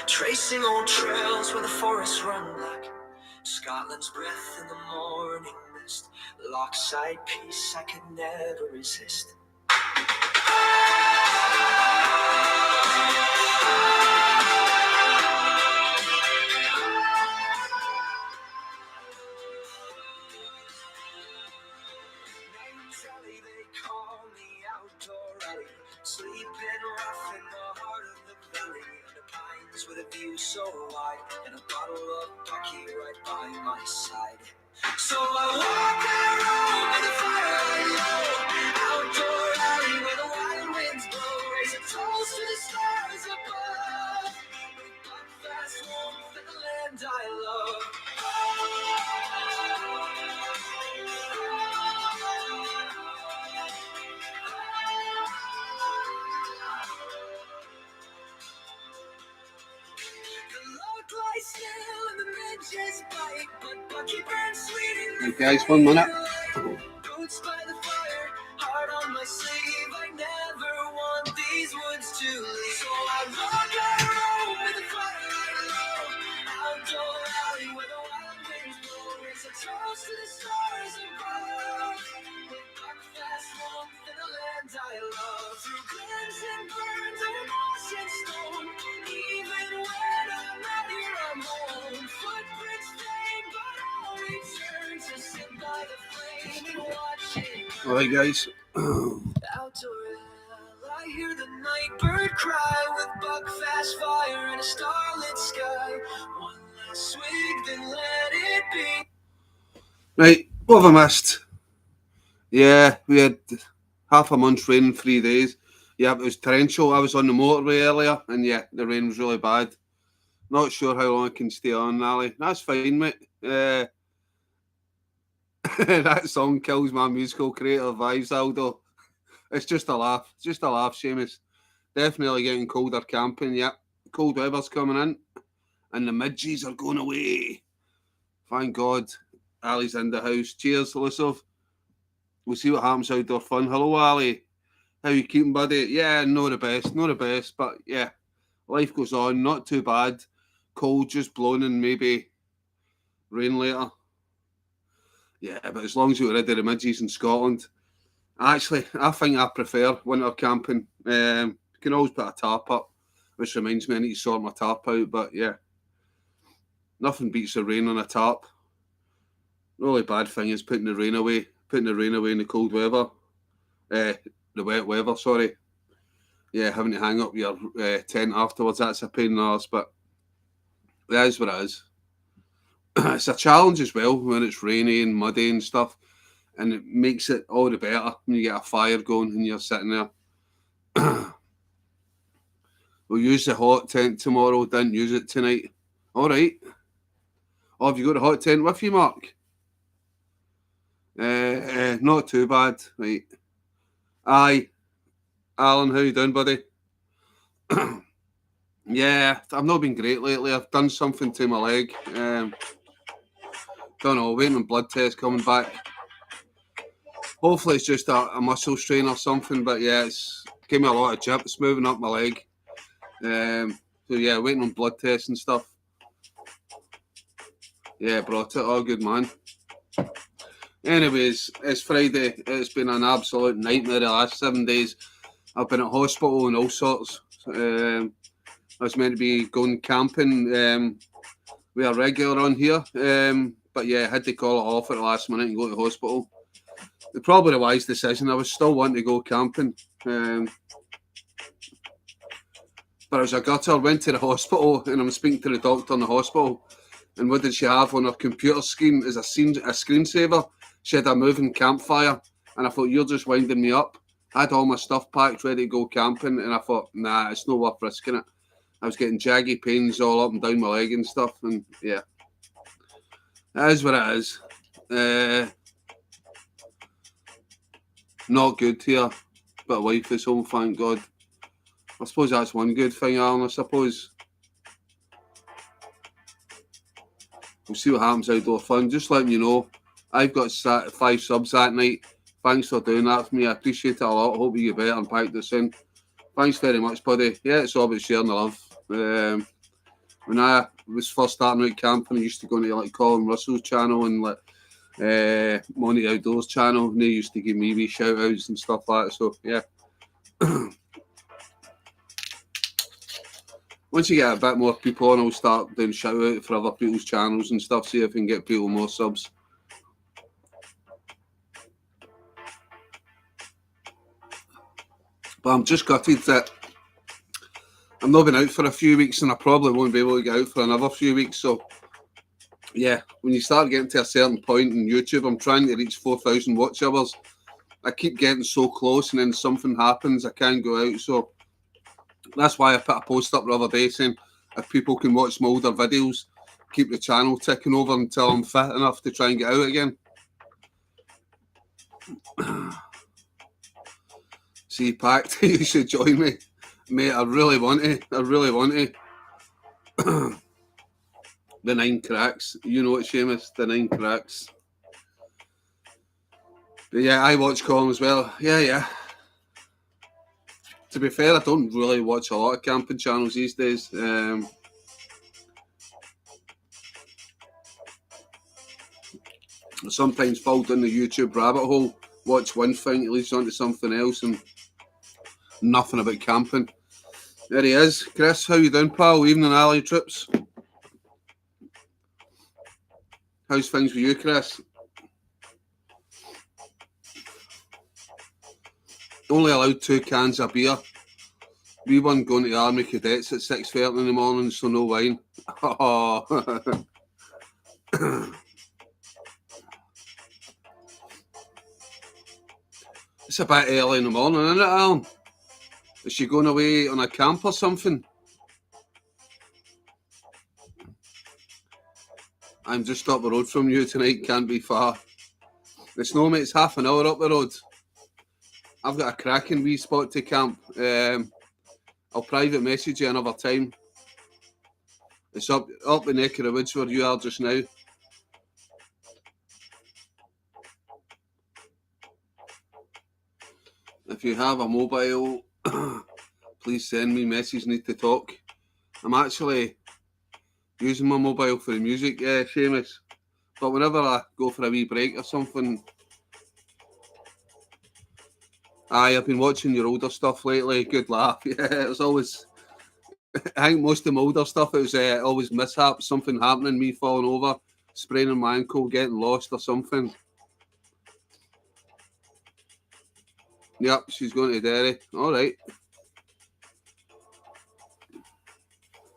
Tracing old trails where the forests run black. Scotland's breath in the morning mist. Lockside peace I could never resist. They call me outdoor alley, sleeping rough in the heart of the valley. The pines with a view so wide, and a bottle of Bucky right by my side. So I walk that road with a fire low, outdoor alley where the wild winds blow. Raise a toast to the stars above, with buckfast warmth in the land I love. Hey guys, 1 minute. Boots by the fire, heart on my sleeve. I never want these woods to leave. So I walk that road with the fire low, outdoor alley where the wild winds blow. Raise a toast to the stars above, with buckfast warmth in the land I love. Through glens and burns of moss and stone, even when I'm not here, I'm home. Footprints fade, but I'll return to sit by the flame and watch it burn. Alright guys. Outdoor I hear the night bird cry with buckfast fire and a starlit sky. One last swig, then let it be. Right, what have I missed? Yeah, we had half a month's rain in 3 days. Yeah, it was torrential. I was on the motorway earlier, and yeah, the rain was really bad. Not sure how long I can stay on, Ali. That's fine, mate. That song kills my musical creative vibes, Aldo. It's just a laugh. Just a laugh, Seamus. Definitely getting colder camping, yeah. Cold weather's coming in, and the midges are going away. Thank God. Ali's in the house. Cheers, Elusive. We'll see what happens outdoor fun. Hello, Ali. How you keeping, buddy? Yeah, not the best, but yeah, life goes on. Not too bad. Cold, just blowing and maybe rain later. Yeah, but as long as we're rid of the midges in Scotland, actually, I think I prefer winter camping. You can always put a tarp up, which reminds me I need to sort my tarp out. But yeah, nothing beats the rain on a tarp. The only bad thing is putting the rain away in the cold weather. The wet weather, sorry. Yeah, having to hang up your tent afterwards, that's a pain in the arse, but that is what it is. It's a challenge as well when it's rainy and muddy and stuff, and it makes it all the better when you get a fire going and you're sitting there. We'll use the hot tent tomorrow, didn't use it tonight. All right. Oh, have you got a hot tent with you, Mark? Not too bad, right. Aye. Alan, how you doing, buddy? Yeah, I've not been great lately. I've done something to my leg. Don't know, waiting on blood test coming back. Hopefully it's just a muscle strain or something, but yeah, it's gave me a lot of jips moving up my leg. So yeah, waiting on blood tests and stuff. Yeah, brought it. Oh, good man. Anyways, it's Friday. It's been an absolute nightmare the last 7 days. I've been at hospital and all sorts. I was meant to be going camping with a regular on here. But yeah, I had to call it off at the last minute and go to hospital. Probably the wise decision. I was still wanting to go camping. But it was a gutter. Went to the hospital and I'm speaking to the doctor in the hospital. And what did she have on her computer screen as a screensaver? She had a moving campfire. And I thought, you're just winding me up. I had all my stuff packed, ready to go camping. And I thought, nah, it's not worth risking it. I was getting jaggy pains all up and down my leg and stuff. And yeah, that is what it is. Not good here. But wife is home, thank God. I suppose that's one good thing, Alan, I suppose. We'll see what happens outdoor fun. Just letting you know, I've got 5 subs that night. Thanks for doing that for me. I appreciate it a lot. Hope you get better and back this soon. Thanks very much, buddy. Yeah, it's all about sharing the love. When I was first starting out camping, I used to go into like Colin Russell's channel and like Monty Outdoors channel, and they used to give me wee shout outs and stuff like that. So yeah. Once you get a bit more people on, I'll start doing shout out for other people's channels and stuff, see if I can get people more subs. But I'm just gutted that I've not been out for a few weeks, and I probably won't be able to get out for another few weeks. So yeah, when you start getting to a certain point in YouTube, I'm trying to reach 4,000 watch hours. I keep getting so close, and then something happens, I can't go out. So that's why I put a post up the other day saying if people can watch my older videos, keep the channel ticking over until I'm fit enough to try and get out again. See, Packed, you should join me. Mate, I really want to. I really want to. The 9 cracks. You know it, Seamus. The 9 cracks. But yeah, I watch Colin as well. Yeah. To be fair, I don't really watch a lot of camping channels these days. I sometimes fall down the YouTube rabbit hole, watch one thing, it leads on to something else, and nothing about camping. There he is. Chris, how you doing, pal? Evening alley trips. How's things with you, Chris? Only allowed 2 cans of beer. We weren't going to the Army Cadets at 6:30 in the morning, so no wine. Oh. It's a bit early in the morning, isn't it, Alan? Is she going away on a camp or something? I'm just up the road from you tonight, can't be far. It's no, mate, it's half an hour up the road. I've got a cracking wee spot to camp. I'll private message you another time. It's up the neck of the woods where you are just now. If you have a mobile, please send me message, need to talk. I'm actually using my mobile for the music, Seamus. But whenever I go for a wee break or something, I've been watching your older stuff lately. Good laugh. Yeah, it's always. I think most of my older stuff, it was always mishaps, something happening, me falling over, spraining my ankle, getting lost or something. Yep, she's going to Derry. All right.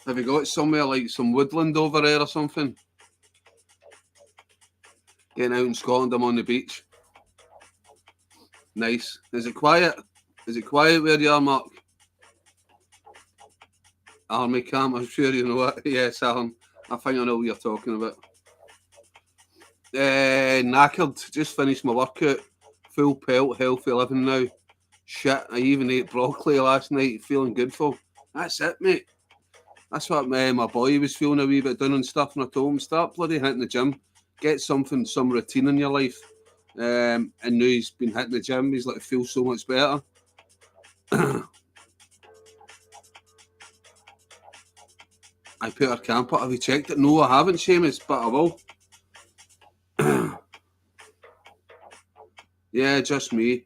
Have you got somewhere like some woodland over there or something? Getting out in Scotland, I'm on the beach. Nice. Is it quiet? Is it quiet where you are, Mark? Army camp, I'm sure you know it. Yes, Alan. I think I know what you're talking about. Knackered. Just finished my workout. Full pelt, healthy living now. Shit, I even ate broccoli last night. Feeling good for. That's it, mate. That's what my boy was feeling a wee bit down and stuff, and I told him, start bloody hitting the gym. Get some routine in your life. And now he's been hitting the gym. He's like, feels so much better. I put our camp up. Have you checked it? No, I haven't, Seamus, but I will. Yeah, just me.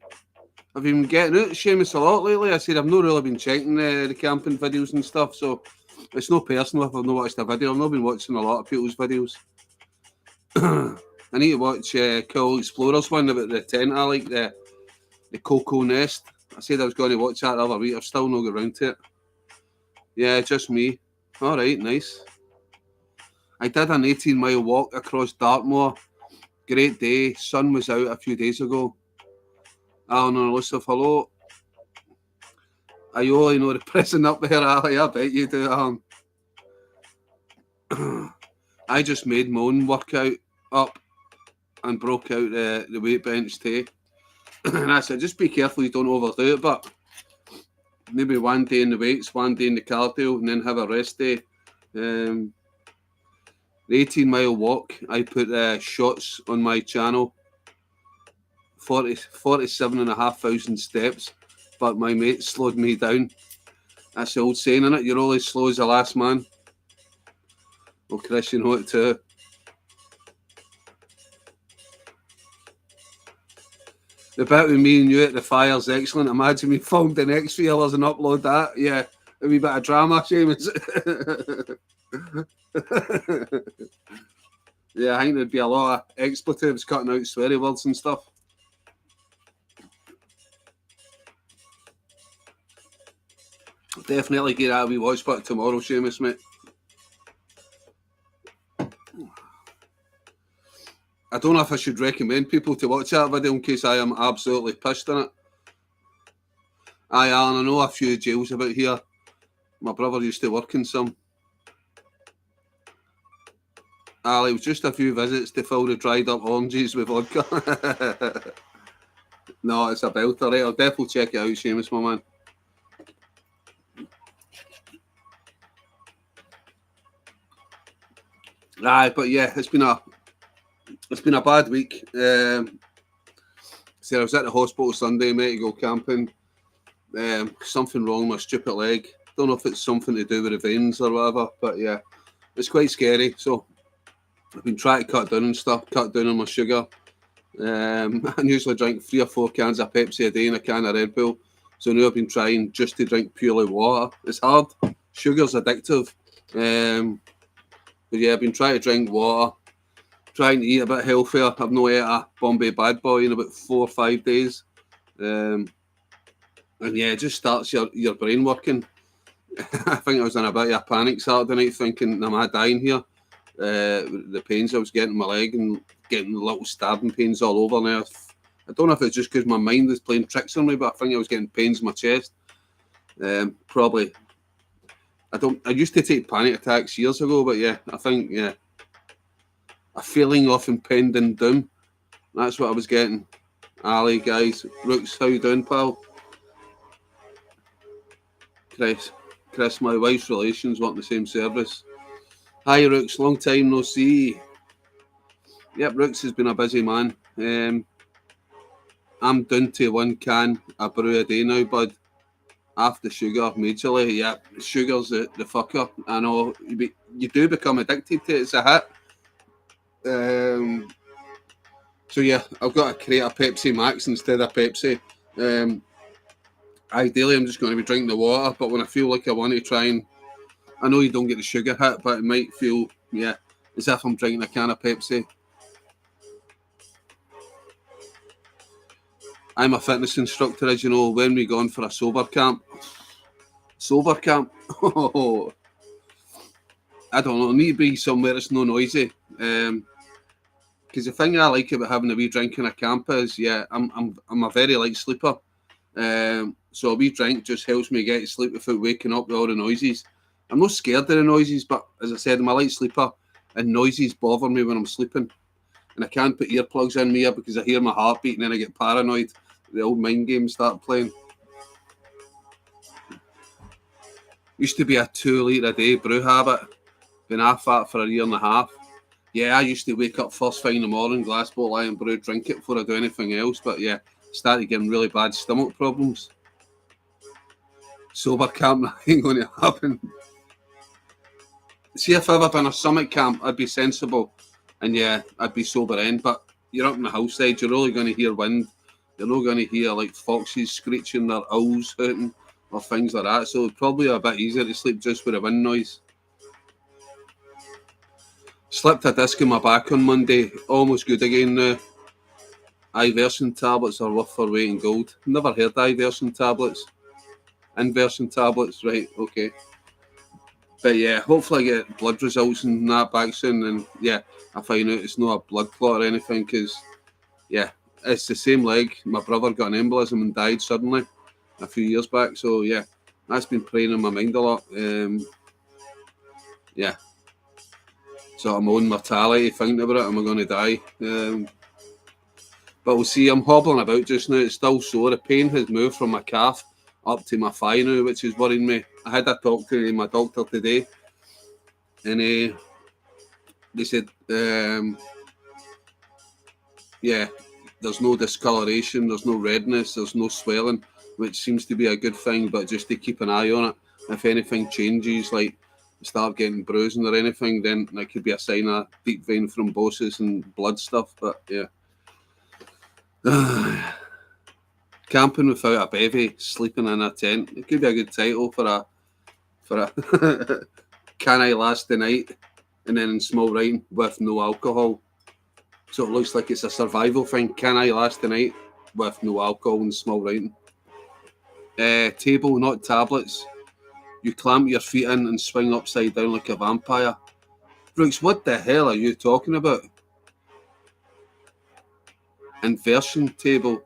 Have you been getting out, Seamus, a lot lately? I said I've not really been checking the camping videos and stuff, so it's no personal if I've not watched a video. I've not been watching a lot of people's videos. I need to watch Cool Explorers one about the tent I like, the Cocoa Nest. I said I was going to watch that the other week. I've still not got around to it. Yeah, just me. All right, nice. I did an 18-mile walk across Dartmoor. Great day. Sun was out a few days ago. Alan and Elusive, hello. I only know the prison up there, Ali. I bet you do, Alan. I just made my own workout up and broke out the weight bench today. And I said, just be careful you don't overdo it, but maybe one day in the weights, one day in the cardio, and then have a rest day. The 18-mile walk, I put shots on my channel, 47,500 steps, but my mate slowed me down. That's the old saying, innit? You're only as slow as the last man. Well, Chris, you know it too. The bit with me and you at the fire's excellent. Imagine we filmed the next few hours and upload that. Yeah, a wee bit of drama, Seamus. Yeah, I think there'd be a lot of expletives, cutting out sweary words and stuff. Definitely get out a wee watch back tomorrow, Seamus, mate. I don't know if I should recommend people to watch that video in case I am absolutely pissed in it. Aye, Alan, I know a few jails about here. My brother used to work in some. Aye, it was just a few visits to fill the dried up oranges with vodka. No, it's a belter, right? I'll definitely check it out, Seamus, my man. Aye, but yeah, it's been a bad week. So I was at the hospital Sunday, mate, to go camping. Something wrong with my stupid leg. Don't know if it's something to do with the veins or whatever, but yeah, it's quite scary. So I've been trying to cut down and stuff, cut down on my sugar. I usually drink 3 or 4 cans of Pepsi a day and a can of Red Bull. So now I've been trying just to drink purely water. It's hard. Sugar's addictive. But yeah, I've been trying to drink water, trying to eat a bit healthier. I've not ate a Bombay Bad Boy in about 4 or 5 days. And yeah, it just starts your brain working. I think I was in a bit of a panic Saturday night thinking, am I dying here? The pains I was getting in my leg and getting little stabbing pains all over now. I don't know if it's just because my mind is playing tricks on me, but I think I was getting pains in my chest. Probably. I used to take panic attacks years ago, but yeah, I think, yeah, a feeling of impending doom. That's what I was getting. Ali, guys, Rooks, how you doing, pal? Chris, my wife's relations want the same service. Hi, Rooks, long time no see. Yep, Rooks has been a busy man. I'm down to 1 can of brew a day now, bud. After sugar, majorly. Yeah, sugar's the fucker. I know. You do become addicted to it. It's a hit. So yeah, I've got to create a Pepsi Max instead of Pepsi. Ideally, I'm just going to be drinking the water, but when I feel like I want to try and... I know you don't get the sugar hit, but it might feel, yeah, as if I'm drinking a can of Pepsi. I'm a fitness instructor, as you know. When we gone for a sober camp? Sober camp? Oh, I don't know. I need to be somewhere that's no noisy. Because the thing I like about having a wee drink in a camp is, yeah, I'm a very light sleeper. So a wee drink just helps me get to sleep without waking up with all the noises. I'm not scared of the noises, but as I said, I'm a light sleeper, and noises bother me when I'm sleeping. And I can't put earplugs in me because I hear my heartbeat and then I get paranoid. The old mind games start playing. Used to be a 2 litre a day brew habit. Been off that for 1.5 years. Yeah, I used to wake up first thing in the morning, glass bottle iron brew, drink it before I do anything else. But yeah, started getting really bad stomach problems. Sober camp ain't going to happen. See, if I've ever been a summit camp, I'd be sensible. And yeah, I'd be sober end. But you're up in the house side, you're only going to hear wind. You're not going to hear like foxes screeching or owls hooting or things like that. So it's probably a bit easier to sleep just with a wind noise. Slipped a disc in my back on Monday. Almost good again now. Iverson tablets are worth their weight in gold. Never heard of Iverson tablets. Inversion tablets, right, okay. But yeah, hopefully I get blood results and that back soon. And yeah, I find out it's not a blood clot or anything because, yeah, it's the same leg. My brother got an embolism and died suddenly a few years back. So yeah, that's been playing on my mind a lot. Yeah. So I'm on mortality thinking about it. Am I going to die? But we'll see. I'm hobbling about just now. It's still sore. The pain has moved from my calf up to my thigh now, which is worrying me. I had a talk to my doctor today, and they said, yeah, there's no discoloration, there's no redness, there's no swelling, which seems to be a good thing, but just to keep an eye on it. If anything changes, like start getting bruising or anything, then that could be a sign of deep vein thrombosis and blood stuff. But yeah. Camping without a bevy, sleeping in a tent. It could be a good title for a Can I Last the Night? And then in small writing, with no alcohol. So it looks like it's a survival thing. Can I last the night? With no alcohol in small writing. Table, not tablets. You clamp your feet in and swing upside down like a vampire. Brooks, what the hell are you talking about? Inversion table.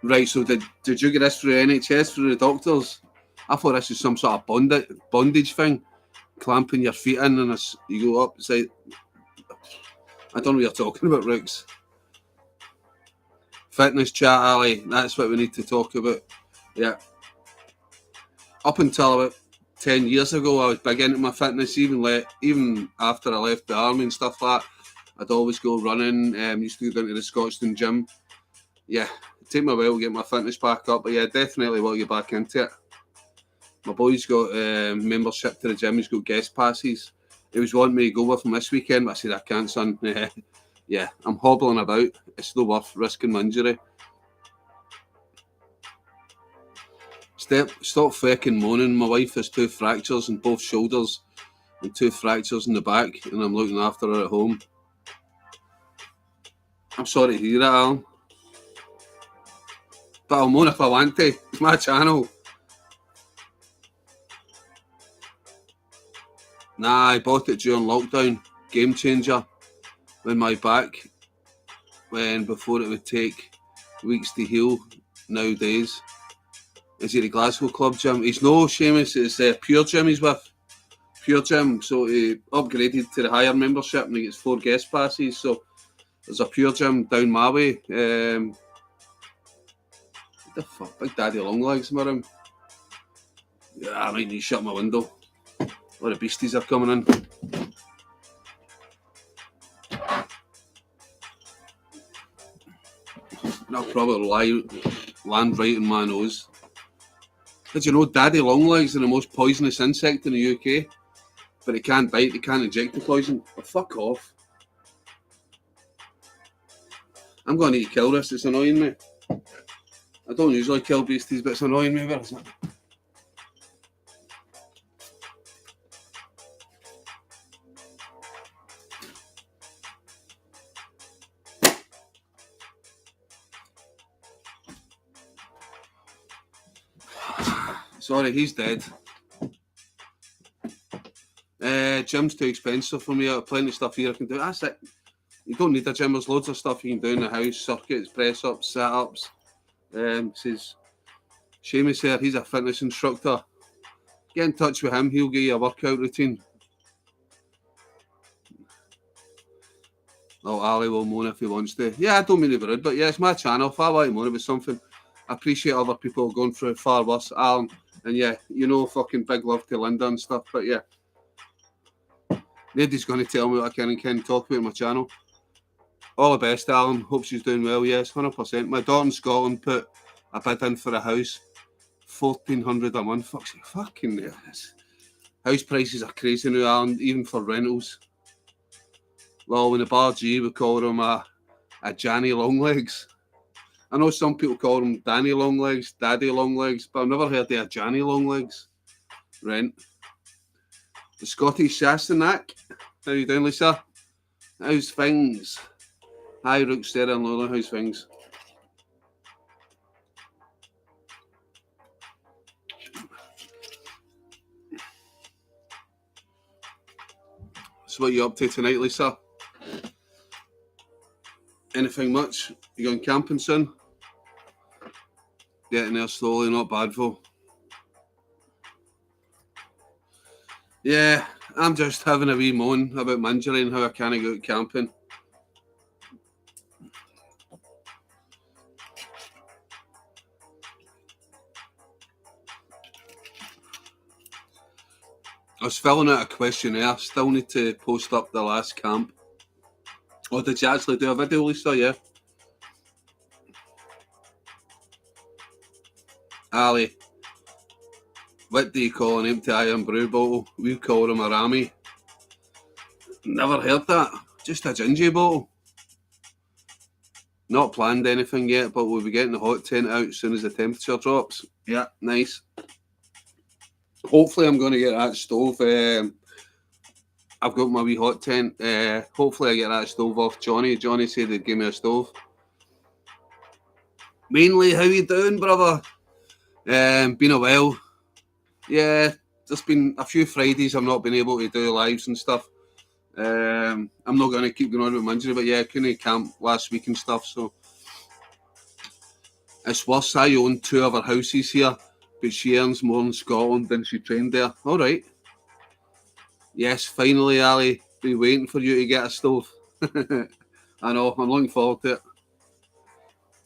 Right, so did you get this through NHS, through the doctors? I thought this was some sort of bondage thing. Clamping your feet in and you go upside. I don't know what you're talking about, Brooks. Fitness chat, Ali. That's what we need to talk about. Yeah. Up until about 10 years ago, I was big into my fitness. Even after I left the army and stuff like that, I'd always go running. Used to go down to the Scotstoun gym. Yeah, it'd take me a while to get my fitness back up, but yeah, definitely will get back into it. My boy's got membership to the gym. He's got guest passes. He was wanting me to go with him this weekend, but I said, I can't, son. Yeah, I'm hobbling about. It's not worth risking my injury. Stop fucking moaning. My wife has 2 fractures in both shoulders and 2 fractures in the back, and I'm looking after her at home. I'm sorry to hear that, Alan. But I'll moan if I want to. It's my channel. Nah, I bought it during lockdown. Game changer. When my back, before it would take weeks to heal nowadays. Is he the Glasgow Club gym? He's no Seamus, it's Pure Gym he's with. Pure Gym. So he upgraded to the higher membership and he gets 4 guest passes. So there's a Pure Gym down my way. What the fuck? Big Daddy Longlegs in my room. Yeah, I might need to shut my window. A lot of beasties are coming in. And I'll probably land right in my nose. Did you know Daddy Longlegs are the most poisonous insect in the UK? But it can't bite, they can't inject the poison. Oh, fuck off. I'm going to need to kill this, it's annoying me. I don't usually kill beasties, but it's annoying me. Where is it? Sorry, he's dead. Gym's too expensive for me. I have plenty of stuff here I can do. That's it. You don't need a gym. There's loads of stuff you can do in the house. Circuits, press-ups, sit-ups. Says Seamus here, he's a fitness instructor. Get in touch with him. He'll give you a workout routine. Oh, Ali will moan if he wants to. Yeah, I don't mean to be rude, but yeah, it's my channel. If I want to moan about something, I appreciate other people going through it far worse. Alan, and yeah, fucking big love to Linda and stuff, but yeah. Nobody's going to tell me what I can and can't talk about on my channel. All the best, Alan. Hope she's doing well. Yes, 100%. My daughter in Scotland put a bid in for a house. $1,400 a month. Fucking yes. House prices are crazy now, Alan, even for rentals. Well, in the bar G, we call him a Janny Longlegs. I know some people call him Danny Longlegs, Daddy Longlegs, but I've never heard of a Janny Longlegs. Rent. The Scottish Sassenach. How you doing, Lisa? How's things? Hi, Rook, Sarah and Lola. How's things? So what are you up to tonight, Lisa? Anything much? You going camping soon? Getting there slowly, not bad though. Yeah, I'm just having a wee moan about my injury and how I can't go out camping. I was filling out a questionnaire, still need to post up the last camp. Oh, did you actually do a video, Lisa? Yeah. Ali. What do you call an empty iron brew bottle? We call them a rammy. Never heard that. Just a gingy bottle. Not planned anything yet, but we'll be getting the hot tent out as soon as the temperature drops. Yeah, nice. Hopefully I'm going to get that stove. I've got my wee hot tent. Hopefully I get that stove off Johnny. Johnny said he'd give me a stove. Mainly, how you doing, brother? Been a while. Yeah, there's been a few Fridays I've not been able to do lives and stuff. I'm not going to keep going on with my injury, but yeah, I couldn't camp last week and stuff, so it's worse. I own 2 other houses here, but she earns more in Scotland than she trained there. All right. Yes, finally, Ali. Been waiting for you to get a stove. I know, I'm looking forward to it.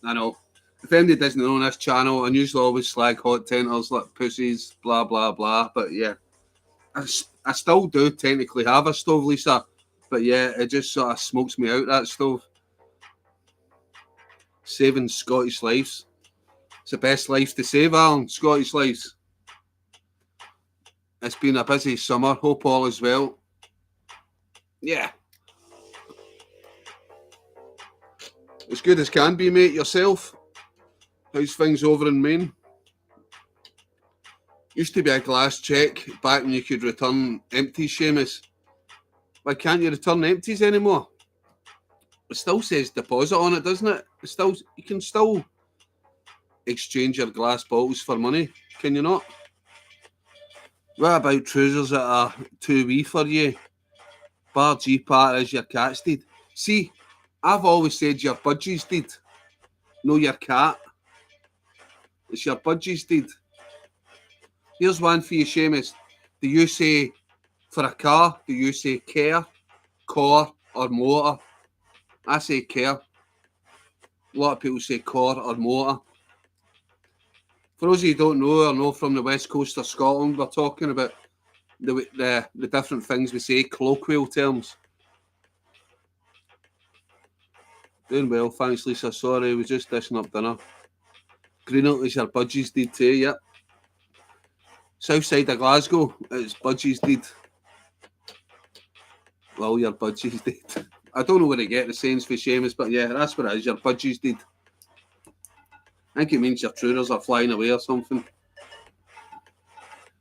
I know. If anybody doesn't know on this channel, I usually always slag hot tenters like pussies, blah, blah, blah. But yeah, I still do technically have a stove, Lisa. But yeah, it just sort of smokes me out, that stove. Saving Scottish lives. It's the best life to save, Alan. Scottish lives. It's been a busy summer. Hope all is well. Yeah. As good as can be, mate. Yourself? How's things over in Maine? Used to be a glass check back when you could return empties, Seamus. Why can't you return empties anymore? It still says deposit on it, doesn't it? You can still exchange your glass bottles for money, can you not? What about trousers that are too wee for you? Bar G part as your cats did. See, I've always said your budgies did. No, your cat. It's your budgies did. Here's one for you, Seamus. Do you say, for a car, do you say care, core, or motor? I say care. A lot of people say core or motor. For those of you who don't know or know from the west coast of Scotland, we're talking about the different things we say, colloquial terms. Doing well, thanks Lisa. Sorry, we just dishing up dinner. Greenup is your budgies did too, yep. South side of Glasgow, it's budgies did. Well, your budgies did. I don't know where to get the sayings for Seamus, but yeah, that's what it is, your budgies did. I think it means your trousers are flying away or something.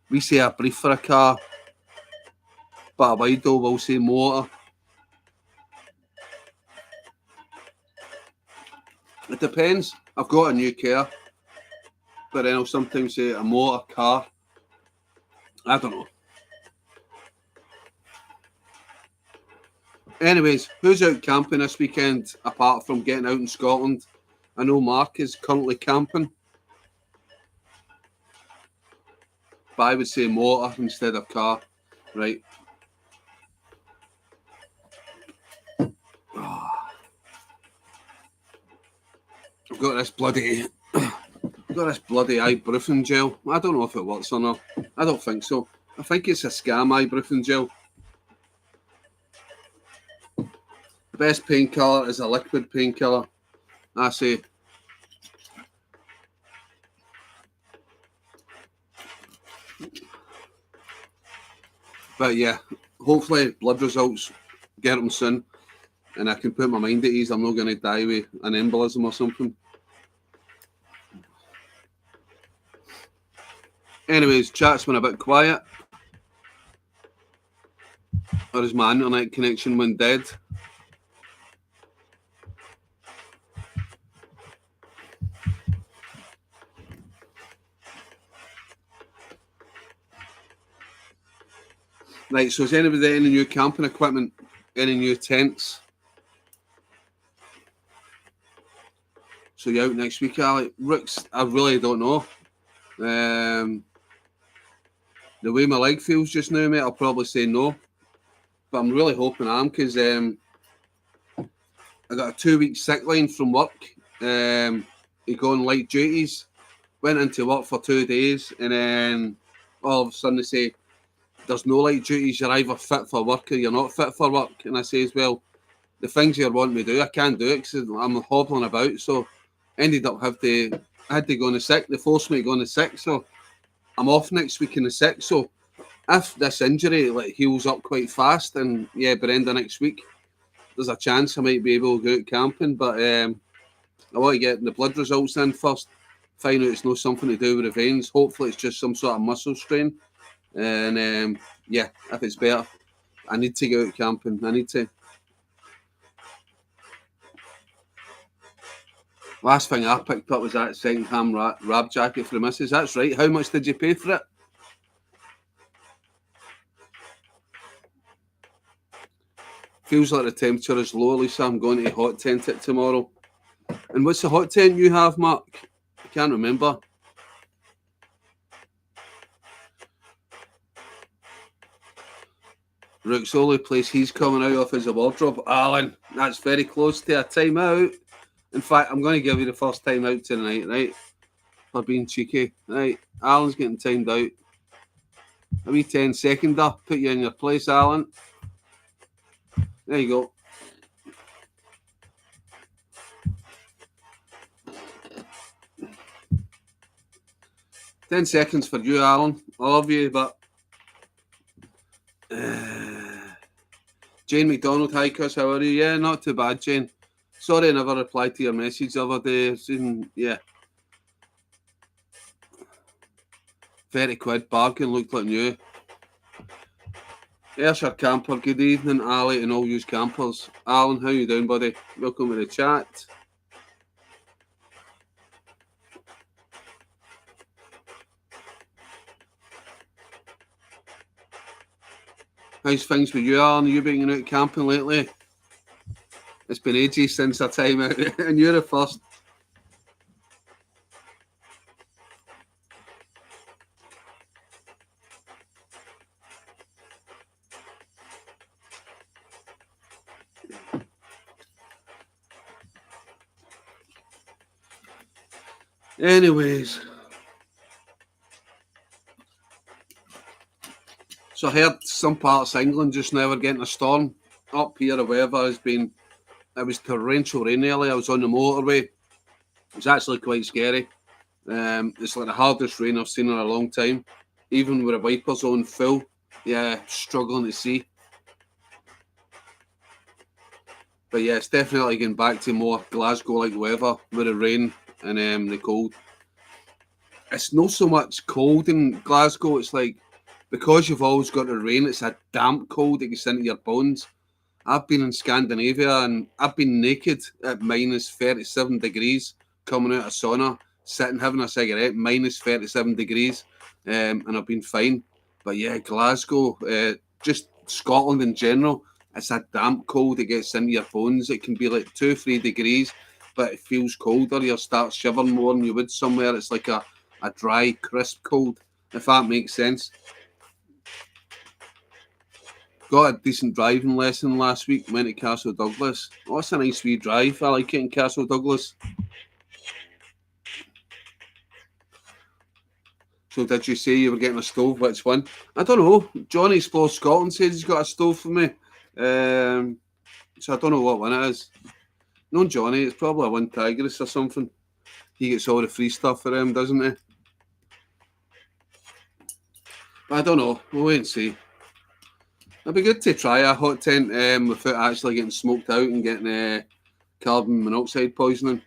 We say a brief for a car, but a wido will say motor. It depends. I've got a new car, but then I'll sometimes say a motor car. I don't know. Anyways, who's out camping this weekend apart from getting out in Scotland? I know Mark is currently camping, but I would say motor instead of car, right? I've got this bloody ibuprofen gel. I don't know if it works or not. I don't think so. I think it's a scam ibuprofen gel. The best painkiller is a liquid painkiller, I say. But yeah, hopefully blood results get them soon, and I can put my mind at ease. I'm not going to die with an embolism or something. Anyways, chat's been a bit quiet. Or is my internet connection went dead? Right, so is anybody any new camping equipment? Any new tents? So you out next week, Ali? Ricks, I really don't know. The way my leg feels just now, mate, I'll probably say no. But I'm really hoping I am, because I got a 2-week sick line from work. You go on light duties. Went into work for 2 days, and then all of a sudden they say, there's no light duties, you're either fit for work or you're not fit for work. And I says, well, the things you're wanting me to do, I can't do it because I'm hobbling about. So ended up I had to go on the sick. They forced me to go on the sick. So I'm off next week in the 6th, so if this injury like heals up quite fast, and yeah, by the end of next week, there's a chance I might be able to go out camping. But I want to get the blood results in first, find out it's not something to do with the veins. Hopefully, it's just some sort of muscle strain. And yeah, if it's better, I need to go out camping. I need to. Last thing I picked up was that second-hand rab jacket for the missus. That's right. How much did you pay for it? Feels like the temperature is low, Lisa. I'm going to hot tent it tomorrow. And what's the hot tent you have, Mark? I can't remember. Rook's only place he's coming out of is a wardrobe. Alan, that's very close to a timeout. In fact, I'm going to give you the first time out tonight, right? For being cheeky. Right, Alan's getting timed out. A wee 10-seconder. Put you in your place, Alan. There you go. Ten seconds for you, Alan. I love you, but... Jane McDonald, hi Chris, how are you? Yeah, not too bad, Jane. Sorry I never replied to your message the other day. Yeah. £30 bargain, looked like new. Ayrshire camper, good evening, Ali, and all you campers. Alan, how you doing, buddy? Welcome to the chat. How's things with you, Alan? Are you been out camping lately? It's been ages since our time out, and you're the first. Anyways, so I heard some parts of England just now are getting a storm. Up here, the weather has been, it was torrential rain earlier. I was on the motorway. It was actually quite scary. It's like the hardest rain I've seen in a long time. Even with the wipers on full, yeah, struggling to see. But yeah, it's definitely getting back to more Glasgow-like weather with the rain and the cold. It's not so much cold in Glasgow. It's like, because you've always got the rain, it's a damp cold that gets into your bones. I've been in Scandinavia and I've been naked at minus 37 degrees, coming out of sauna, sitting having a cigarette, minus 37 degrees, and I've been fine. But yeah, Glasgow, just Scotland in general, it's a damp cold that gets into your bones. It can be like 2-3 degrees, but it feels colder. You'll start shivering more than you would somewhere. It's like a dry, crisp cold, if that makes sense. Got a decent driving lesson last week, went to Castle Douglas. Oh, it's a nice wee drive. I like it in Castle Douglas. So did you say you were getting a stove? Which one? I don't know. Johnny Explores Scotland says he's got a stove for me. So I don't know what one it is. No, Johnny, it's probably a One Tigris or something. He gets all the free stuff for him, doesn't he? But I don't know. We'll wait and see. It'd be good to try a hot tent without actually getting smoked out and getting carbon monoxide poisoning.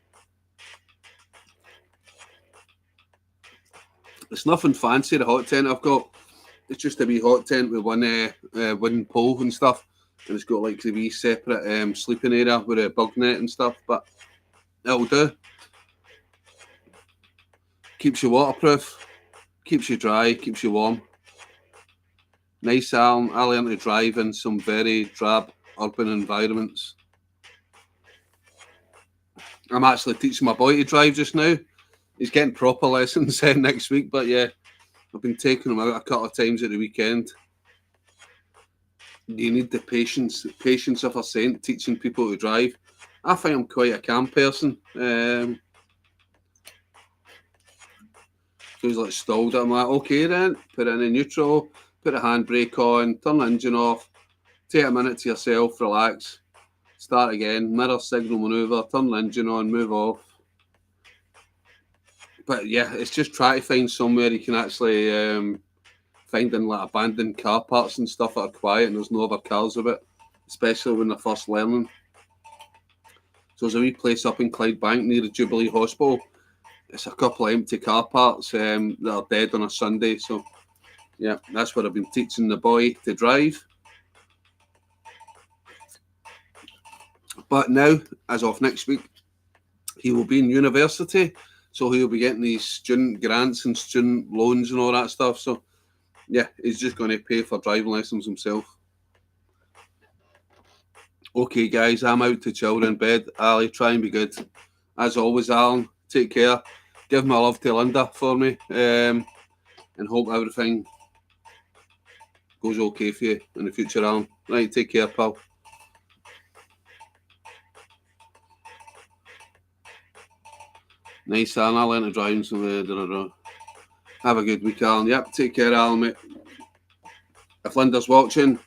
It's nothing fancy, the hot tent I've got. It's just a wee hot tent with one wooden pole and stuff. And it's got like the wee separate sleeping area with a bug net and stuff. But it'll do. Keeps you waterproof. Keeps you dry. Keeps you warm. Nice, Alan. I learned to drive in some very drab urban environments. I'm actually teaching my boy to drive just now. He's getting proper lessons next week, but yeah, I've been taking him out a couple of times at the weekend. You need the patience of a saint teaching people to drive. I think I'm quite a calm person. So he's like stalled it. I'm like, okay then, put it in neutral, put the handbrake on, turn the engine off, take a minute to yourself, relax, start again, mirror signal manoeuvre, turn the engine on, move off. But yeah, it's just trying to find somewhere you can actually find in like abandoned car parks and stuff that are quiet and there's no other cars about, especially when they're first learning. So there's a wee place up in Clydebank near the Jubilee Hospital. It's a couple of empty car parks that are dead on a Sunday. So yeah, that's where I've been teaching the boy to drive. But now, as of next week, he will be in university. So he'll be getting these student grants and student loans and all that stuff. So yeah, he's just going to pay for driving lessons himself. Okay, guys, I'm out to chill in bed. Ali, try and be good. As always, Alan, take care. Give my love to Linda for me. And hope everything goes okay for you in the future, Alan. Right, take care, pal. Nice, Alan. I'll learn to drive some. Have a good week, Alan. Yep, take care, Alan, mate. If Linda's watching,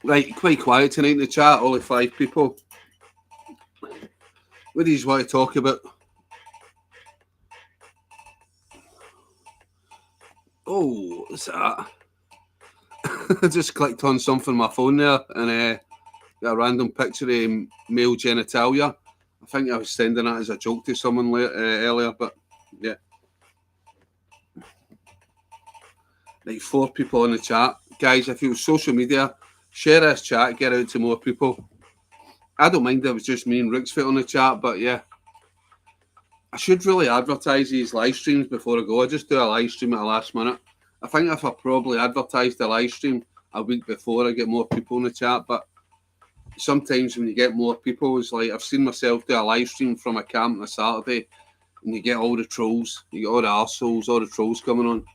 right, quite quiet tonight in the chat, only 5 people. What do you want to talk about? Oh, what's that? I just clicked on something on my phone there and got a random picture of male genitalia. I think I was sending that as a joke to someone earlier, but yeah. Like 4 people in the chat. Guys, if you use social media, share this chat, get out to more people. I don't mind if it was just me and Rooksfoot on the chat, but yeah. I should really advertise these live streams before I go. I just do a live stream at the last minute. I think if I probably advertised the live stream a week before, I get more people in the chat, but sometimes when you get more people, it's like I've seen myself do a live stream from a camp on a Saturday and you get all the trolls, you get all the arseholes, all the trolls coming on.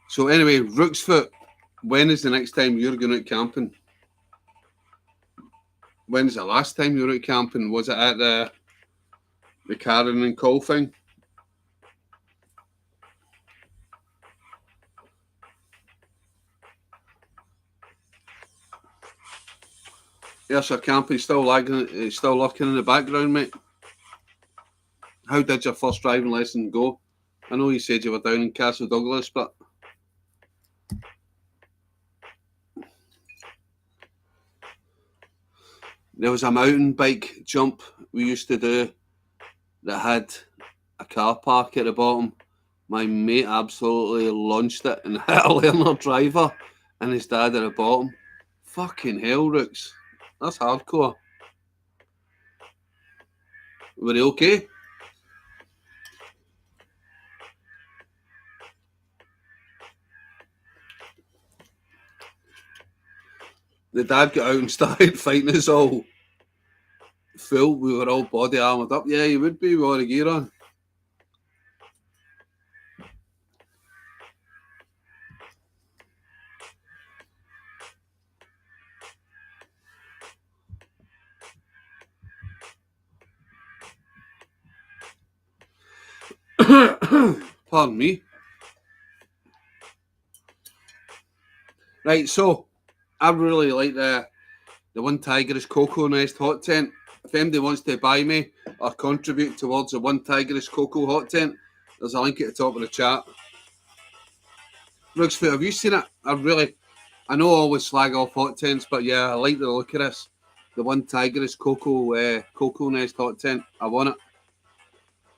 So anyway, Rooksfoot, when is the next time you're going out camping? When's the last time you were out camping? Was it at the Karen and Cole thing? Yes, sir, camping still lagging. It's still lurking in the background, mate. How did your first driving lesson go? I know you said you were down in Castle Douglas, but there was a mountain bike jump we used to do that had a car park at the bottom. My mate absolutely launched it and hit a learner driver and his dad at the bottom. Fucking hell, Rooks. That's hardcore. Were they okay? The dad got out and started fighting us all. Full, we were all body armoured up. Yeah, you would be with all the gear on. Pardon me. Right, so I really like the One Tiger's Cocoa Nest hot tent. If anybody wants to buy me or contribute towards the One Tiger's Cocoa hot tent, there's a link at the top of the chat. Rooksfoot, have you seen it? I know I always slag off hot tents, but yeah, I like the look of this. The One Tiger's Cocoa Nest hot tent. I want it.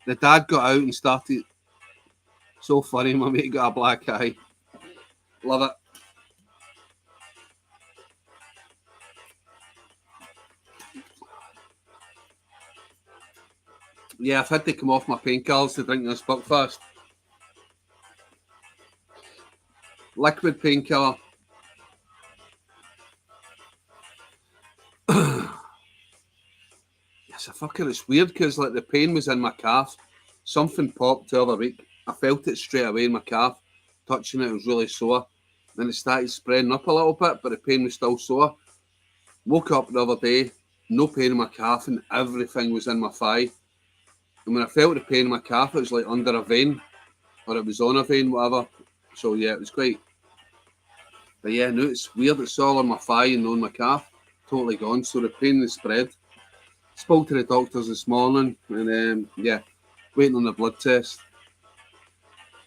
The dad got out and started. So funny, my mate got a black eye. Love it. Yeah, I've had to come off my painkillers to drink this Buckfast. Liquid painkiller. Yes, it's weird because like the pain was in my calf. Something popped the other week. I felt it straight away in my calf. Touching it was really sore. Then it started spreading up a little bit, but the pain was still sore. Woke up the other day, no pain in my calf, and everything was in my thigh. And when I felt the pain in my calf, it was like under a vein, or it was on a vein, whatever. So yeah, it was quite But yeah, no, it's weird. It's all on my thigh and on my calf. Totally gone. So the pain has spread. Spoke to the doctors this morning, and yeah, waiting on the blood test.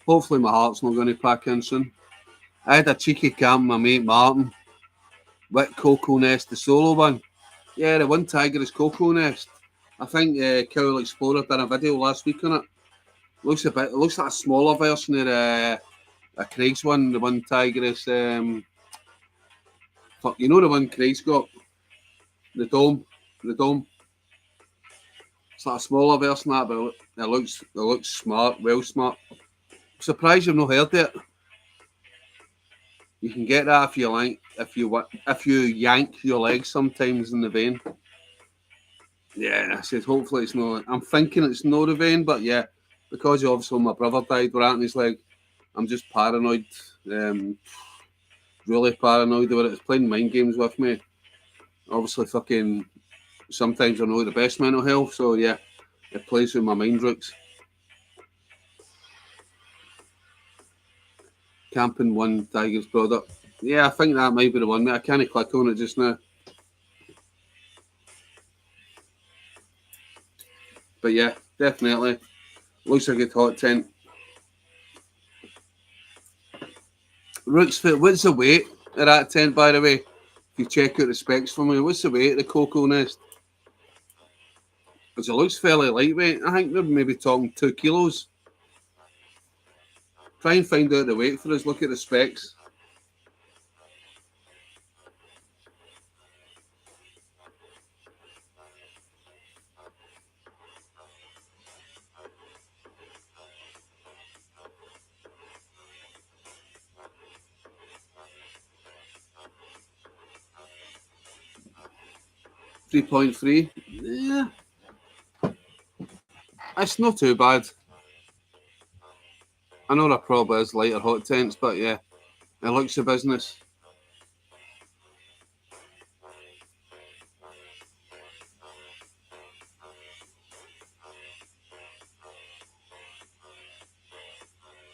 Hopefully my heart's not going to pack in soon. I had a cheeky camp with my mate Martin with Cocoa Nest, the solo one. Yeah, the one tiger is Cocoa Nest. I think Cowl Explorer did a video last week on it. It looks like a smaller version of a Craig's one. The one tiger is you know the one Craig's got, the dome. It's like a smaller version of that, but it looks smart, well smart. I'm surprised you've not heard it. You can get that if you like, if you yank your legs sometimes in the vein. Yeah, I said hopefully it's not. I'm thinking it's not the vein, but yeah, because obviously my brother died with that in his leg, I'm just paranoid. Really paranoid about it. It's playing mind games with me. Obviously, fucking sometimes I'm not the best mental health, so yeah, it plays with my mind roots. Camping one Tiger's product. Yeah, I think that might be the one, mate. I can't click on it just now. But yeah, definitely. Looks like a good hot tent. Roots Fit, what's the weight of that tent, by the way? If you check out the specs for me, what's the weight of the Cocoa Nest? Because it looks fairly lightweight. I think they're maybe talking 2 kilos. Try and find out the weight for us. Look at the specs. .3. Yeah, it's not too bad. I know there probably is lighter hot tents, but yeah, it looks a business.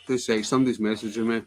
Two seconds, somebody's messaging me.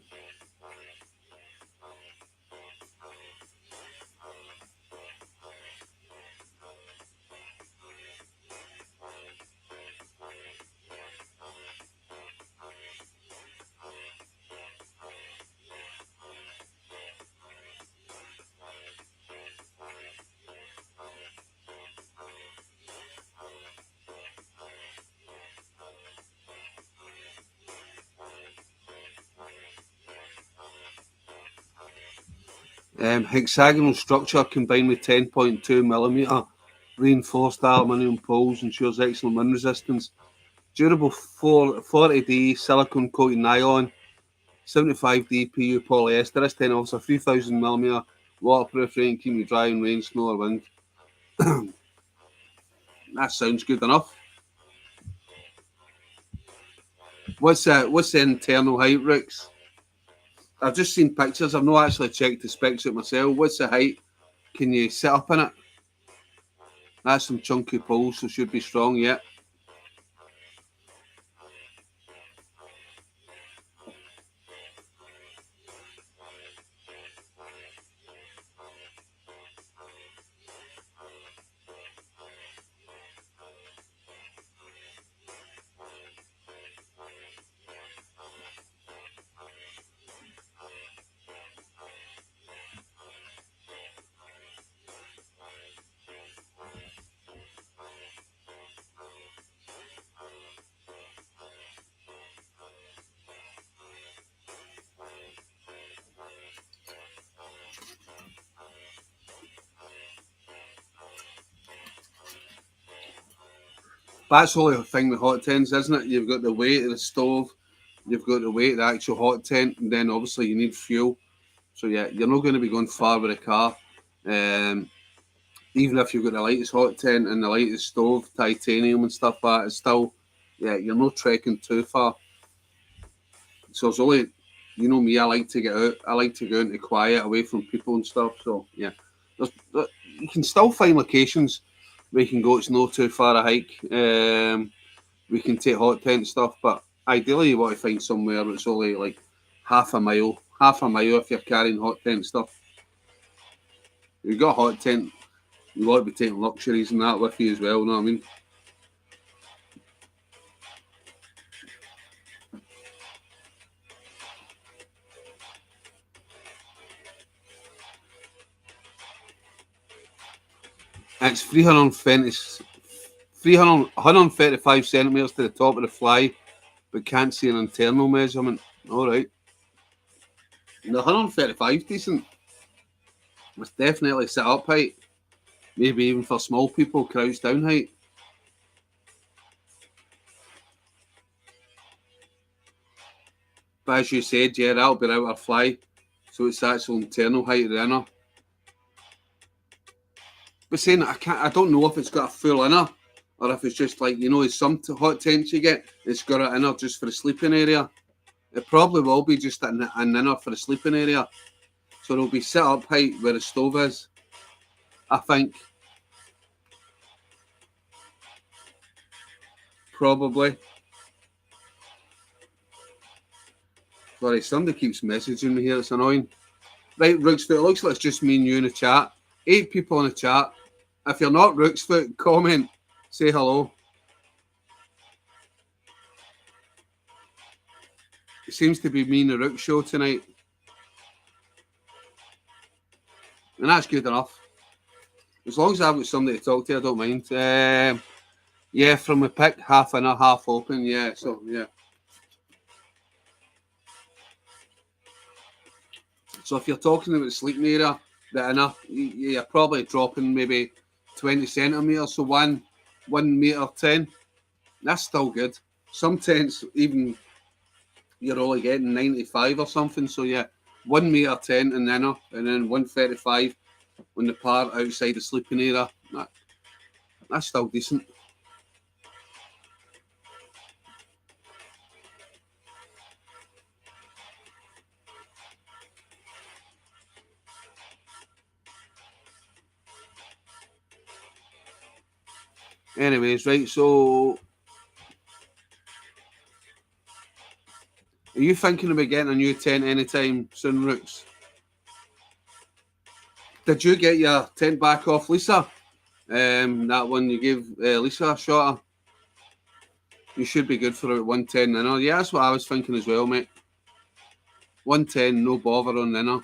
Hexagonal structure combined with 10.2mm reinforced aluminium poles ensures excellent wind resistance. Durable 40D silicone coated nylon, 75D PU polyester. This tent offers a 3000mm waterproof rain, keeping you dry in rain, snow, or wind. That sounds good enough. What's the internal height, Ricks? I've just seen pictures. I've not actually checked the specs out myself. What's the height? Can you sit up in it? That's some chunky poles, so should be strong, yeah. That's the only thing with hot tents, isn't it? You've got the weight of the stove, you've got the weight of the actual hot tent, and then obviously you need fuel. So yeah, you're not going to be going far with a car. Even if you've got the lightest hot tent and the lightest stove, titanium and stuff like that, it's still, yeah, you're not trekking too far. So it's only, you know me, I like to get out. I like to go into quiet, away from people and stuff. So yeah, you can still find locations where you can go. It's not too far a hike. We can take hot tent stuff, but ideally you want to find somewhere that's only like half a mile half a mile if you're carrying hot tent stuff. If you've got a hot tent, you want to be taking luxuries and that with you as well, you know what I mean? It's 135 centimetres to the top of the fly, but can't see an internal measurement. Alright. The 135 is decent. It's definitely sit up height. Maybe even for small people, crouch down height. But as you said, yeah, that'll be out our fly. So it's actual internal height of the inner. But saying that, I don't know if it's got a full inner or if it's just like, some hot tents you get, it's got an inner just for the sleeping area. It probably will be just an inner for the sleeping area. So it'll be set up height where the stove is, I think. Probably. Sorry, somebody keeps messaging me here, it's annoying. Right, Rooksfoot, it looks like it's just me and you in the chat. 8 people in the chat. If you're not Rooksfoot, comment, say hello. It seems to be me and the Rook show tonight. And that's good enough. As long as I've got somebody to talk to, I don't mind. Yeah, from the pick, half inner, half open, yeah, so, yeah. So if you're talking about the sleeping area, the inner, you're probably dropping maybe 20 centimetres, so 1 metre 10. That's still good. Some tents, even you're only getting 95 or something, so yeah, 1 metre 10 in the inner, and then 135 on the part outside the sleeping area. That's still decent. Anyways, right, so are you thinking about getting a new tent anytime soon, Rooks? Did you get your tent back off Lisa? That one you gave Lisa a shot at? You should be good for about 110 inner. Yeah, that's what I was thinking as well, mate. 110, no bother on the inner.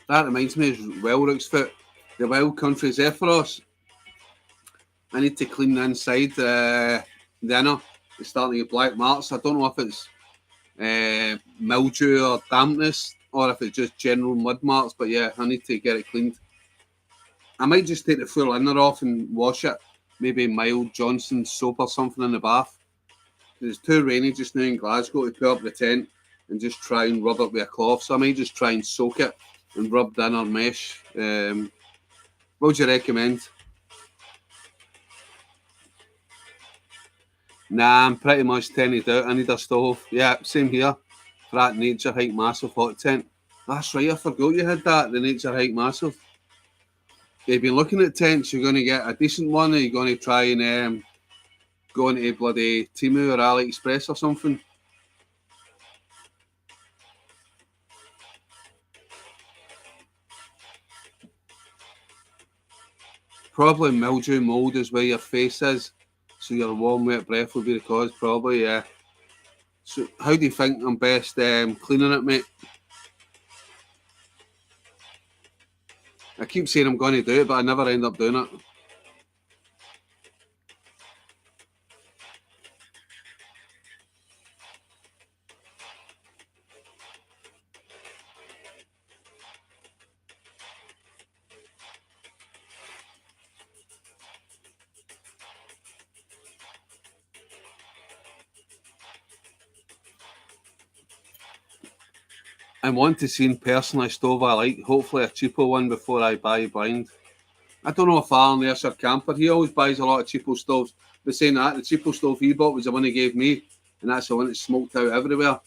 That reminds me as well, Rooksfoot, the wild country Zephyros. I need to clean the inside the inner. It's starting to get black marks. I don't know if it's mildew or dampness or if it's just general mud marks, but yeah, I need to get it cleaned. I might just take the full inner off and wash it. Maybe mild Johnson soap or something in the bath. It's too rainy just now in Glasgow to put up the tent and just try and rub it with a cloth. So I might just try and soak it and rub the inner mesh. What would you recommend? Nah, I'm pretty much tented out. I need a stove. Yeah, same here. For that Nature Hike Massive hot tent. That's right, I forgot you had that, the Nature Hike Massive. You've been looking at tents, you're going to get a decent one, or you're going to try and go into bloody Temu or AliExpress or something? Probably mildew mould is where your face is, so your warm wet breath will be the cause, probably, yeah. So how do you think I'm best cleaning it, mate? I keep saying I'm going to do it, but I never end up doing it. I want to see personally a stove I like, hopefully a cheaper one before I buy blind. I don't know if Alan there's our camper, he always buys a lot of cheapo stoves. But saying that, the cheapo stove he bought was the one he gave me, and that's the one that smoked out everywhere.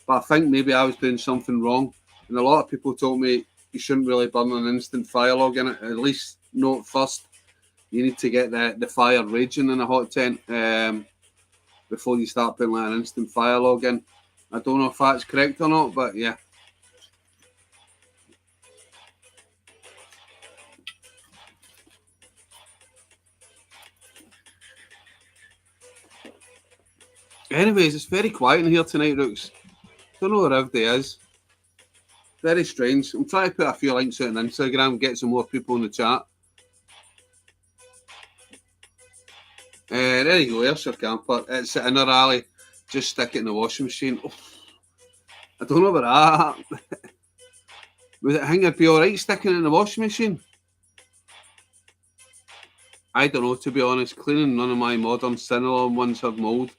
But I think maybe I was doing something wrong, and a lot of people told me you shouldn't really burn an instant fire log in it, at least note first. You need to get the fire raging in a hot tent before you start putting like an instant fire log in. I don't know if that's correct or not, but yeah. Anyways, it's very quiet in here tonight, Rooks. Don't know where everybody is. Very strange. I'm trying to put a few links out on Instagram, get some more people in the chat. There you go, there's your camper. It's in our alley. Just stick it in the washing machine. Oh, I don't know about that. Would it think it'd be alright sticking it in the washing machine? I don't know, to be honest. Cleaning none of my modern Cinnalon ones have mould,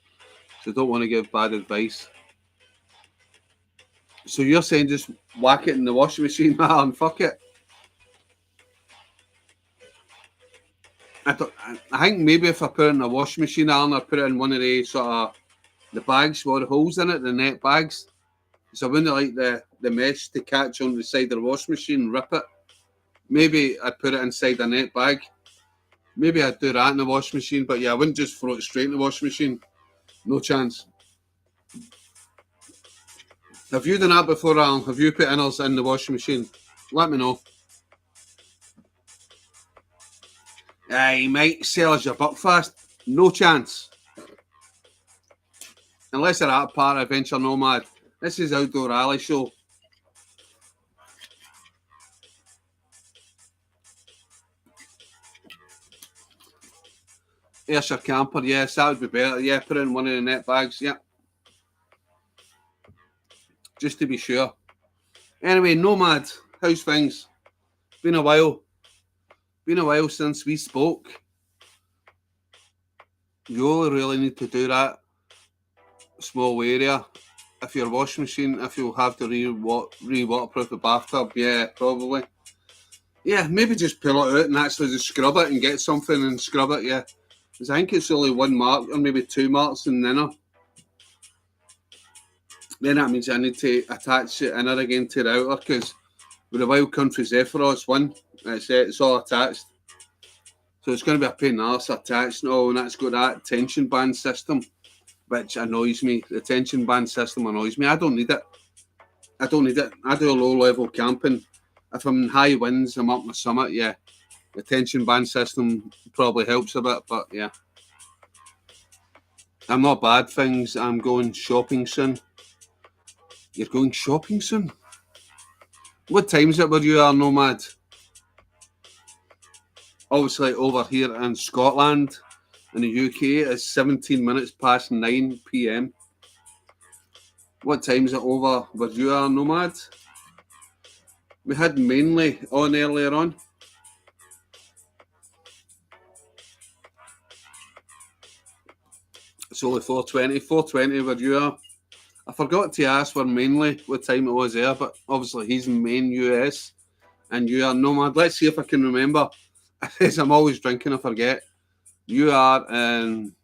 so don't want to give bad advice. So you're saying just whack it in the washing machine, man, fuck it? I think maybe if I put it in the washing machine, Alan, I'd put it in one of the sort of the bags with the holes in it, the net bags. So I wouldn't like the mesh to catch on the side of the washing machine and rip it. Maybe I'd put it inside a net bag. Maybe I'd do that in the washing machine, but yeah, I wouldn't just throw it straight in the washing machine. No chance. Have you done that before, Alan? Have you put inners in the washing machine? Let me know. He might sell us your buckfast. No chance. Unless they're at Part Adventure Nomad. This is Outdoor Alley Show. Here's your camper. Yes, that would be better. Yeah, put it in one of the net bags. Yeah. Just to be sure. Anyway, Nomad, how's things? Been a while. Been a while since we spoke. You only really need to do that small area. If your washing machine, if you'll have to re-waterproof the bathtub, yeah, probably. Yeah, maybe just pull it out and actually just scrub it and get something and scrub it, yeah. Because I think it's only one mark or maybe two marks in the inner. Then that means I need to attach the inner again to the outer, because with the Wild Country Zephyros one, it's all attached. So it's going to be a pain in the arse attached and all, and that's got that tension band system, which annoys me. The tension band system annoys me. I don't need it. I do a low-level camping. If I'm in high winds, I'm up my summit, yeah. The tension band system probably helps a bit, but yeah. I'm not bad things. I'm going shopping soon. You're going shopping soon? What time is it where you are, Nomad? Obviously over here in Scotland, in the UK, it's 17 minutes past 9 p.m. What time is it over where you are, Nomad? We had Mainly on earlier on. It's only 4:20. 4:20 where you are. I forgot to ask where Mainly, what time it was there, but obviously he's in Maine, US, and you are Nomad. Let's see if I can remember. As I'm always drinking, I forget. You are in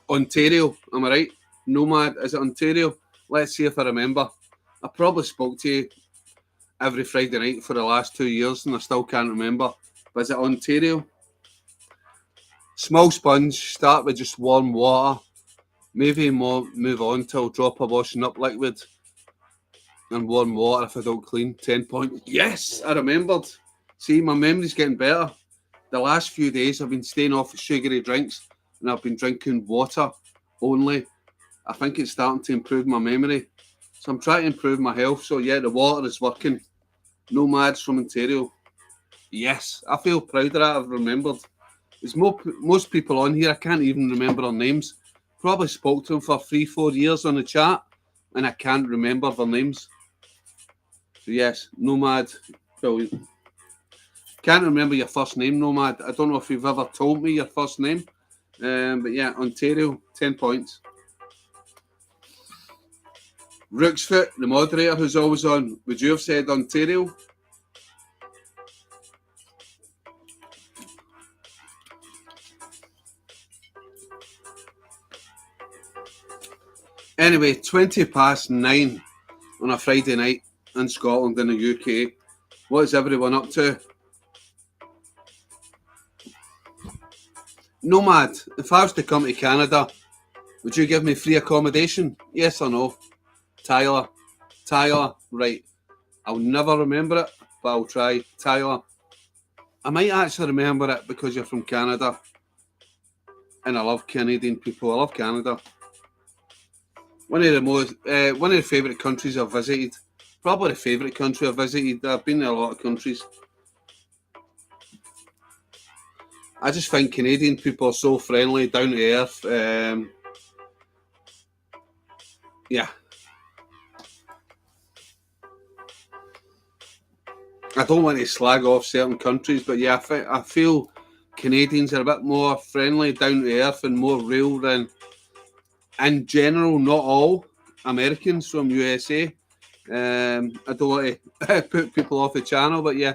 Ontario, am I right? Nomad, is it Ontario? Let's see if I remember. I probably spoke to you every Friday night for the last 2 years and I still can't remember. But is it Ontario? Small sponge, start with just warm water. Maybe move on to a drop of washing up liquid and warm water if I don't clean. 10 points. Yes, I remembered. See, my memory's getting better. The last few days I've been staying off sugary drinks and I've been drinking water only. I think it's starting to improve my memory. So I'm trying to improve my health. So yeah, the water is working. Nomads from Ontario. Yes, I feel proud of that. I've remembered. There's most people on here, I can't even remember their names. Probably spoke to them for 3-4 years on the chat and I can't remember their names. So yes, Nomad. Brilliant. Can't remember your first name, Nomad. I don't know if you've ever told me your first name. But yeah, Ontario, 10 points. Rooksfoot, the moderator who's always on, would you have said Ontario? Anyway, 20 past 9 on a Friday night in Scotland in the UK. What is everyone up to? Nomad, if I was to come to Canada, would you give me free accommodation? Yes or no? Tyler, right. I'll never remember it, but I'll try. Tyler, I might actually remember it because you're from Canada, and I love Canadian people. I love Canada. One of the favourite countries I've visited. Probably the favourite country I've visited. I've been to a lot of countries. I just think Canadian people are so friendly, down to earth. Yeah. I don't want to slag off certain countries, but yeah, I feel Canadians are a bit more friendly, down to earth, and more real than, in general, not all Americans from USA. I don't want to put people off the channel, but yeah.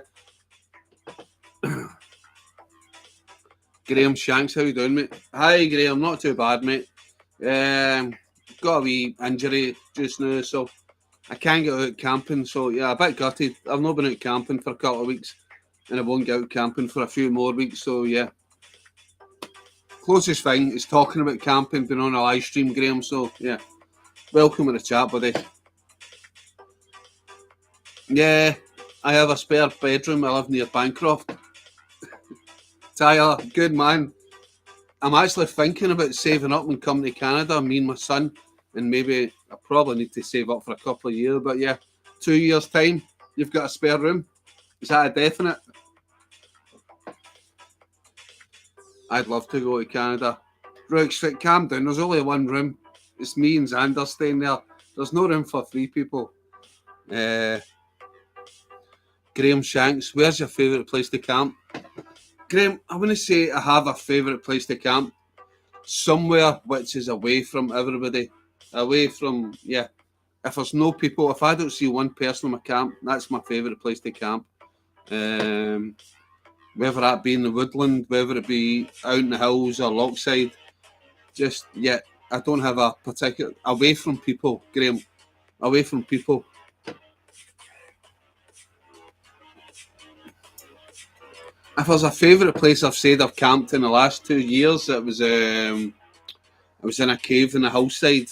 Graham Shanks, how you doing, mate? Hi, Graham. Not too bad, mate. Got a wee injury just now, so I can't get out camping. So yeah, a bit gutted. I've not been out camping for a couple of weeks, and I won't get out camping for a few more weeks. So yeah, closest thing is talking about camping, being on a live stream, Graham. So yeah, welcome to the chat, buddy. Yeah, I have a spare bedroom. I live near Bancroft. Tyler, good man. I'm actually thinking about saving up and coming to Canada, me and my son, and maybe I probably need to save up for a couple of years, but yeah, 2 years' time, you've got a spare room. Is that a definite? I'd love to go to Canada. Brooks, calm down, there's only one room. It's me and Xander staying there. There's no room for 3 people. Graham Shanks, where's your favourite place to camp? Graham, I want to say I have a favourite place to camp. Somewhere which is away from everybody. Away from, yeah. If there's no people, if I don't see one person in my camp, that's my favourite place to camp. Whether that be in the woodland, whether it be out in the hills or Lochside. Just, yeah, I don't have a particular... Away from people, Graham. Away from people. If there's a favourite place I've said I've camped in the last 2 years, it was in a cave in the hillside.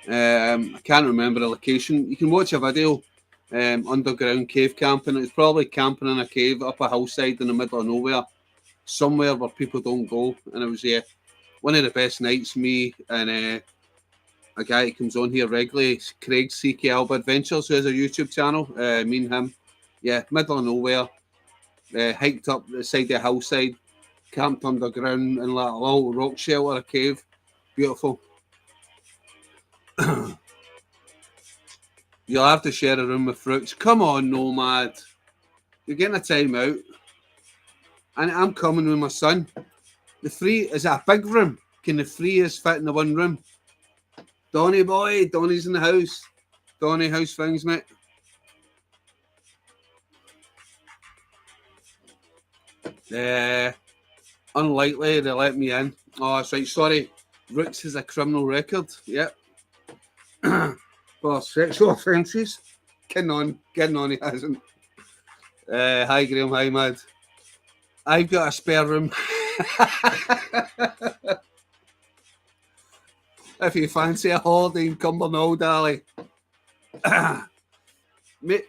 I can't remember the location. You can watch a video, underground cave camping. It's probably camping in a cave up a hillside in the middle of nowhere, somewhere where people don't go. And it was one of the best nights. Me and a guy who comes on here regularly, Craig CK Alba Adventures, who has a YouTube channel. Me and him, middle of nowhere. Hiked up the side of the hillside, camped underground in like a little rock shelter, a cave. Beautiful. You'll have to share a room with Fruits. Come on, Nomad. You're getting a time out. And I'm coming with my son. The 3, is that a big room? Can the 3 is fit in the one room? Donny boy, Donny's in the house. Donny, how's things, mate? Unlikely they let me in. Oh, that's right. Sorry. Roots has a criminal record. Yep. For sexual offences. Getting on, he hasn't. Hi, Graham. Hi, Mad. I've got a spare room. If you fancy a holiday in Cumbernauld, Ali. Mate.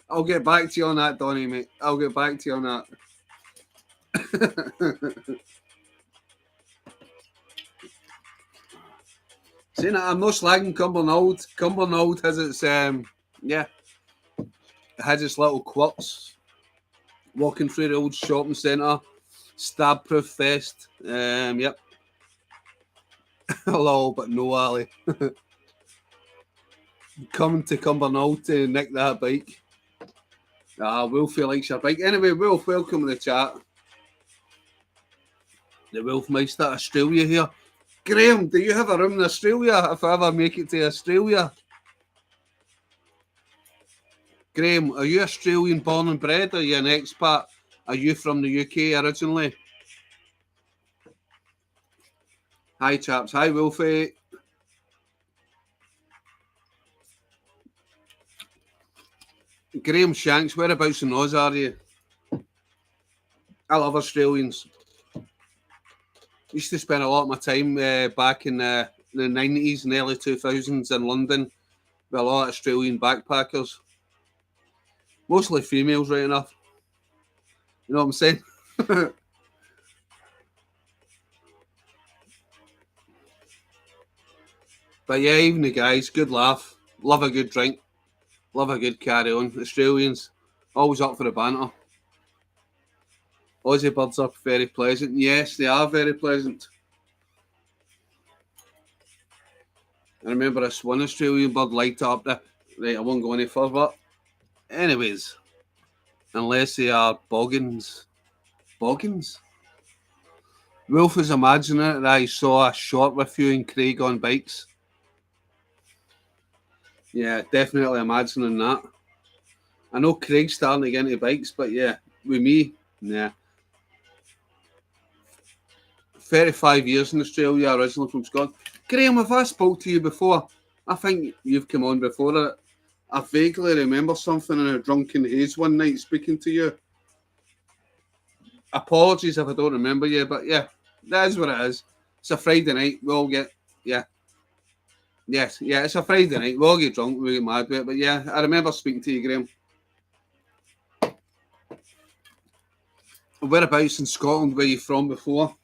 I'll get back to you on that, Donny, mate. I'll get back to you on that. Saying that, I'm not slagging Cumbernauld. Cumbernauld has its, it has its little quirks. Walking through the old shopping centre, stab-proof vest. Yep. Hello, but no, Ali. Coming to Cumbernauld to nick that bike. Wolfie likes your bike. Anyway, Wolf, welcome to the chat. The Wolfmeister, Australia here. Graham, do you have a room in Australia if I ever make it to Australia? Graham, are you Australian born and bred? Are you an expat? Are you from the UK originally? Hi, chaps. Hi, Wolfie. Graham Shanks, whereabouts in Oz are you? I love Australians. Used to spend a lot of my time back in the 90s and early 2000s in London with a lot of Australian backpackers. Mostly females, right enough. You know what I'm saying? But yeah, even the guys, good laugh. Love a good drink. Love a good carry on. Australians, always up for the banter. Aussie birds are very pleasant. Yes, they are very pleasant. I remember this one Australian bird lighted up there. Right, I won't go any further. Anyways, unless they are boggins. Boggins? Wolf is imagining it that I saw a shot with you and Craig on bikes. Yeah, definitely imagining that. I know Craig's starting to get into bikes, but yeah, with me, yeah. 35 years in Australia, originally from Scotland. Graham, if I spoke to you before, I think you've come on before. I vaguely remember something in a drunken haze one night speaking to you. Apologies if I don't remember you, but yeah, that is what it is. It's a Friday night. We all get, yeah. Yes, yeah, it's a Friday night. We all get drunk, we get mad with it. But yeah, I remember speaking to you, Graham. Whereabouts in Scotland were you from before?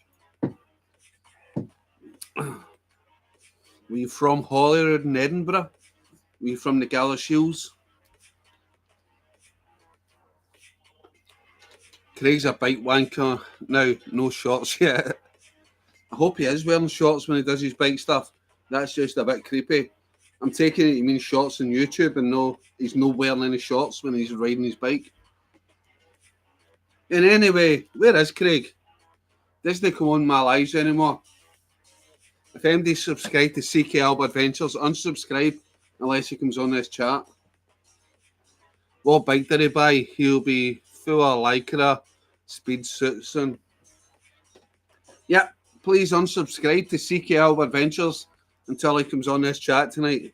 Were you from Holyrood in Edinburgh? Were you from the Galashiels? Craig's a bike wanker now, no shorts yet. I hope he is wearing shorts when he does his bike stuff. That's just a bit creepy. I'm taking it he means shorts on YouTube and no, he's not wearing any shorts when he's riding his bike. And anyway, where is Craig? Doesn't come on my lives anymore. If MD subscribe to CK Alba Adventures, unsubscribe unless he comes on this chat. What bike did he buy? He'll be full of Lycra speed suit soon. Yeah, please unsubscribe to CK Alba Adventures until he comes on this chat tonight.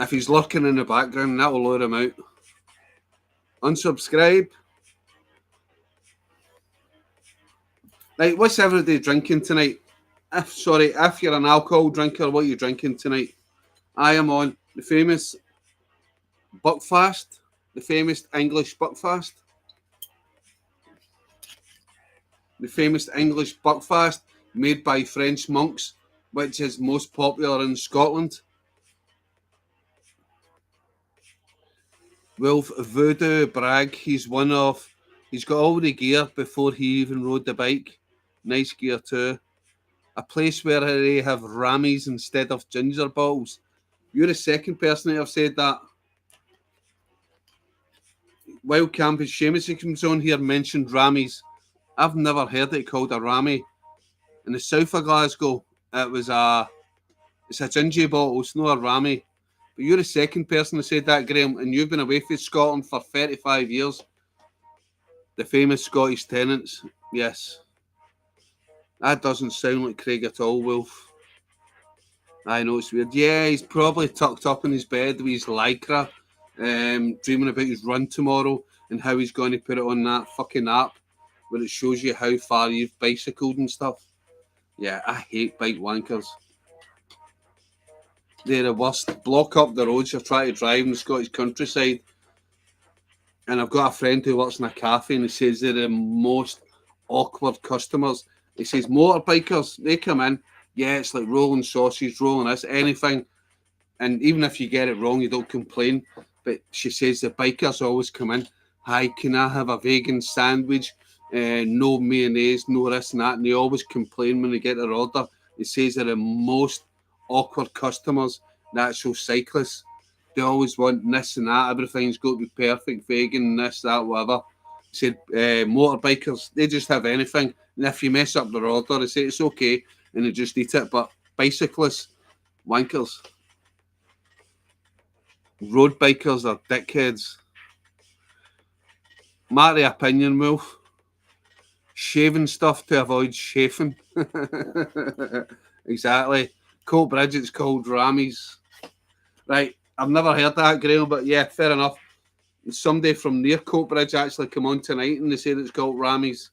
If he's lurking in the background, that will lure him out. Unsubscribe. Right, what's everybody drinking tonight? If you're an alcohol drinker, what are you drinking tonight? I am on the famous Buckfast, the famous English Buckfast. The famous English Buckfast made by French monks, which is most popular in Scotland. Wolf Voodoo Bragg, he's got all the gear before he even rode the bike. Nice gear too. A place where they have rammies instead of ginger bottles. You're the second person that have said that. Wildcamping Seamus, he comes on here, mentioned rammies. I've never heard it called a rammy. In the south of Glasgow, it's a ginger bottle, it's not a rammy. But you're the second person to say that, Graham, and you've been away from Scotland for 35 years. The famous Scottish tenants, yes. That doesn't sound like Craig at all, Wolf. I know it's weird. Yeah, he's probably tucked up in his bed with his Lycra, dreaming about his run tomorrow and how he's going to put it on that fucking app where it shows you how far you've bicycled and stuff. Yeah, I hate bike wankers. They're the worst. Block up the roads you're trying to drive in the Scottish countryside. And I've got a friend who works in a cafe and he says they're the most awkward customers. He says motorbikers, they come in, yeah, it's like rolling sausage, rolling this, anything. And even if you get it wrong, you don't complain. But she says the bikers always come in, hi, can I have a vegan sandwich? No mayonnaise, no this and that. And they always complain when they get their order. He says they're the most awkward customers, the actual cyclists. They always want this and that. Everything's got to be perfect, vegan, this, that, whatever. He said motorbikers, they just have anything. And if you mess up their order, they say it's okay and they just eat it. But bicyclists, wankers. Road bikers are dickheads. Matter of opinion, Wolf. Shaving stuff to avoid chafing. Exactly. Colt Bridget's called rammies. Right. I've never heard that, Graham, but yeah, fair enough. Somebody from near Coatbridge actually come on tonight and they said it's called Rammies.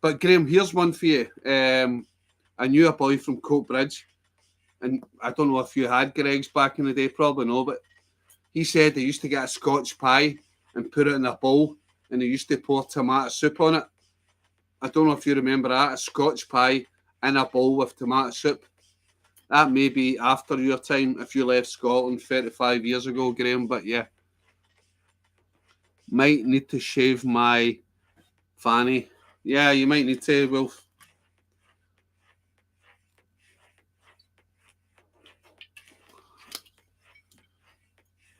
But Graham, here's one for you. I knew a boy from Coatbridge, and I don't know if you had Greg's back in the day, probably no, but he said they used to get a Scotch pie and put it in a bowl, and they used to pour tomato soup on it. I don't know if you remember that, a Scotch pie in a bowl with tomato soup. That may be after your time if you left Scotland 35 years ago, Graham, but yeah. Might need to shave my fanny. Yeah, you might need to, Wolf.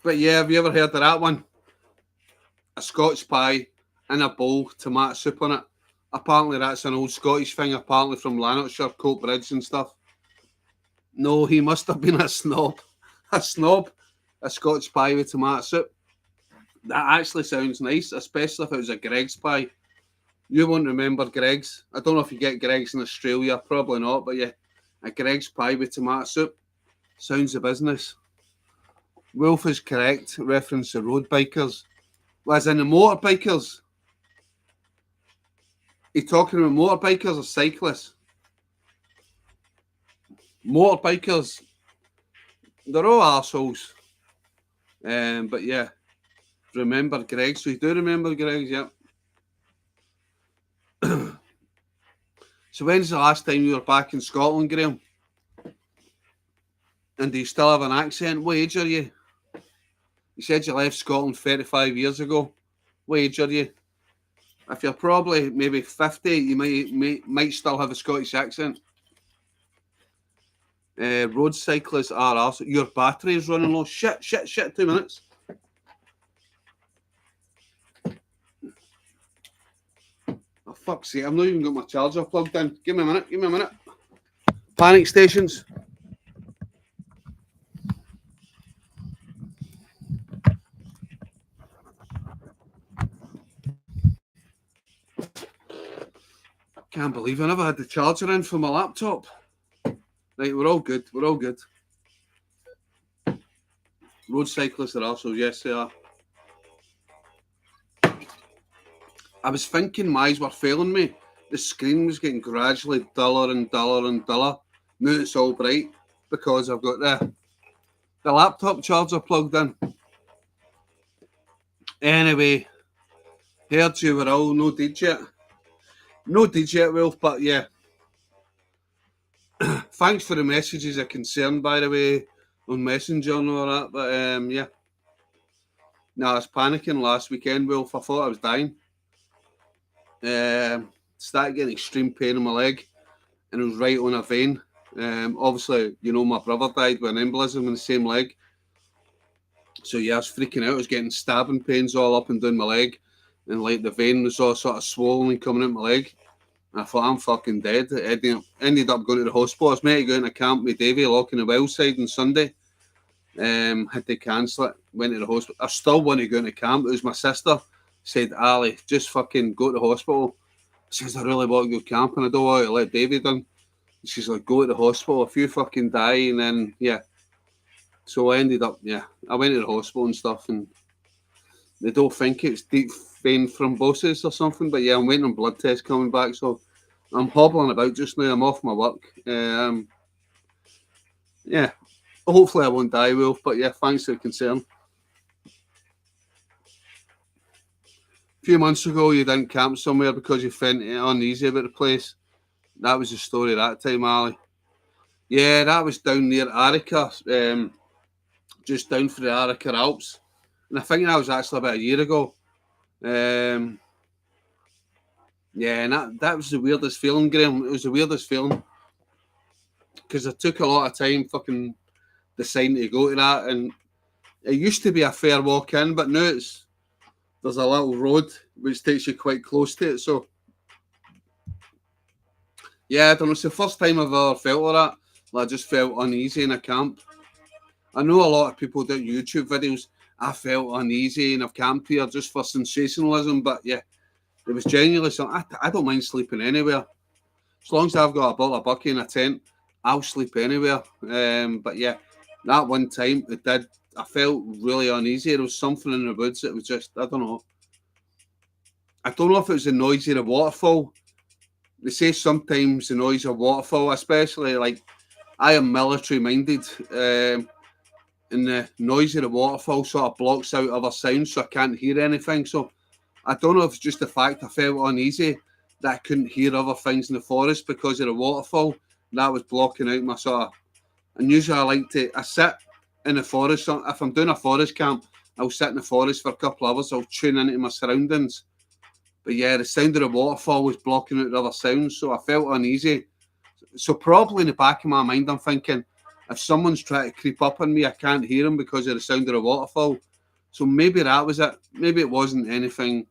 But yeah, have you ever heard of that one? A Scotch pie in a bowl, tomato soup on it. Apparently that's an old Scottish thing, apparently from Lanarkshire, Coatbridge and stuff. No, he must have been a snob. A snob. A Scotch pie with tomato soup. That actually sounds nice, especially if it was a Greg's pie. You won't remember Greg's. I don't know if you get Greg's in Australia, probably not, but yeah, a Greg's pie with tomato soup. Sounds a business. Wolf is correct, reference to road bikers. Well, as in the motorbikers. Are you talking about motorbikers or cyclists? Motorbikers, they're all arseholes. But yeah, remember Greg's. So you do remember Greg's, yeah. So when's the last time you were back in Scotland, Graham? And do you still have an accent? What age are you? You said you left Scotland 35 years ago. What age are you? If you're probably maybe 50, you might still have a Scottish accent. Road cyclists are also. Your battery is running low. Shit. 2 minutes. Oh, fuck's sake. I've not even got my charger plugged in. Give me a minute. Panic stations. Can't believe I never had the charger in for my laptop. Right, we're all good. Road cyclists are also, yes, they are. I was thinking my eyes were failing me. The screen was getting gradually duller and duller and duller. Now it's all bright because I've got the laptop charger plugged in. Anyway, heard you were all no digit. No digit, Wolf, but yeah. Thanks for the messages of concern, by the way, on Messenger and all that. But yeah. No, I was panicking last weekend, Wolf. I thought I was dying. Started getting extreme pain in my leg, and it was right on a vein. Obviously, you know, my brother died with an embolism in the same leg. So yeah, I was freaking out. I was getting stabbing pains all up and down my leg, and like the vein was all sort of swollen and coming out my leg. And I thought, I'm fucking dead. I ended up going to the hospital. I was meant to go into camp with Davy, Lock in the Wild Side on Sunday. Had to cancel it. Went to the hospital. I still want to go into camp. It was my sister said, Ali, just fucking go to the hospital. She says, I really want to go camping. I don't want to let Davy down. She's like, go to the hospital. If you fucking die, and then yeah. So I ended up, I went to the hospital and stuff, and they don't think it's deep vein thrombosis or something, but yeah, I'm waiting on blood tests coming back, so I'm hobbling about just now. I'm off my work. Yeah, hopefully I won't die, Wolf, but yeah, thanks for the concern. A few months ago, you didn't camp somewhere because you felt uneasy about the place. That was the story that time, Ali. Yeah, that was down near Arica, just down for the Arica Alps. And I think that was actually about a year ago. Yeah, and that was the weirdest feeling, Graham. It was the weirdest feeling. Because it took a lot of time fucking deciding to go to that. And it used to be a fair walk in, but now there's a little road which takes you quite close to it. So, yeah, I don't know. It's the first time I've ever felt like that. Like, I just felt uneasy in a camp. I know a lot of people do YouTube videos. I felt uneasy and I've camped here just for sensationalism, but yeah, it was genuinely something. I don't mind sleeping anywhere. As long as I've got a bottle of bucky in a tent, I'll sleep anywhere. But yeah, that one time it did I felt really uneasy. There was something in the woods that was just, I don't know. I don't know if it was the noise of the waterfall. They say sometimes the noise of waterfall, especially like I am military minded, and the noise of the waterfall sort of blocks out other sounds, so I can't hear anything. So I don't know if it's just the fact I felt uneasy that I couldn't hear other things in the forest because of the waterfall. That was blocking out my sort of. And usually I sit in the forest. So if I'm doing a forest camp, I'll sit in the forest for a couple of hours. I'll tune into my surroundings. But yeah, the sound of the waterfall was blocking out the other sounds, so I felt uneasy. So probably in the back of my mind, I'm thinking, if someone's trying to creep up on me, I can't hear them because of the sound of the waterfall. So maybe that was it. Maybe it wasn't anything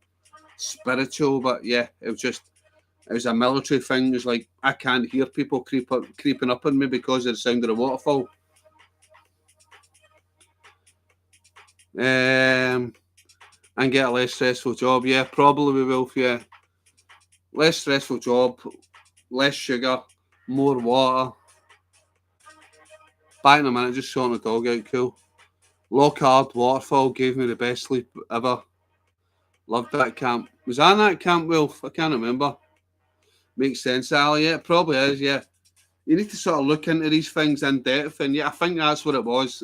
spiritual, but yeah, it was a military thing. It was like I can't hear people creeping up on me because of the sound of the waterfall. And get a less stressful job. Yeah, probably we will. Yeah, less stressful job, less sugar, more water. Back in a minute, just sorting the dog out. Cool. Low carb waterfall gave me the best sleep ever. Loved that camp. Was I in that camp, Wilf? I can't remember. Makes sense, Ali. Yeah, it probably is. Yeah, you need to sort of look into these things in depth, and yeah, I think that's what it was.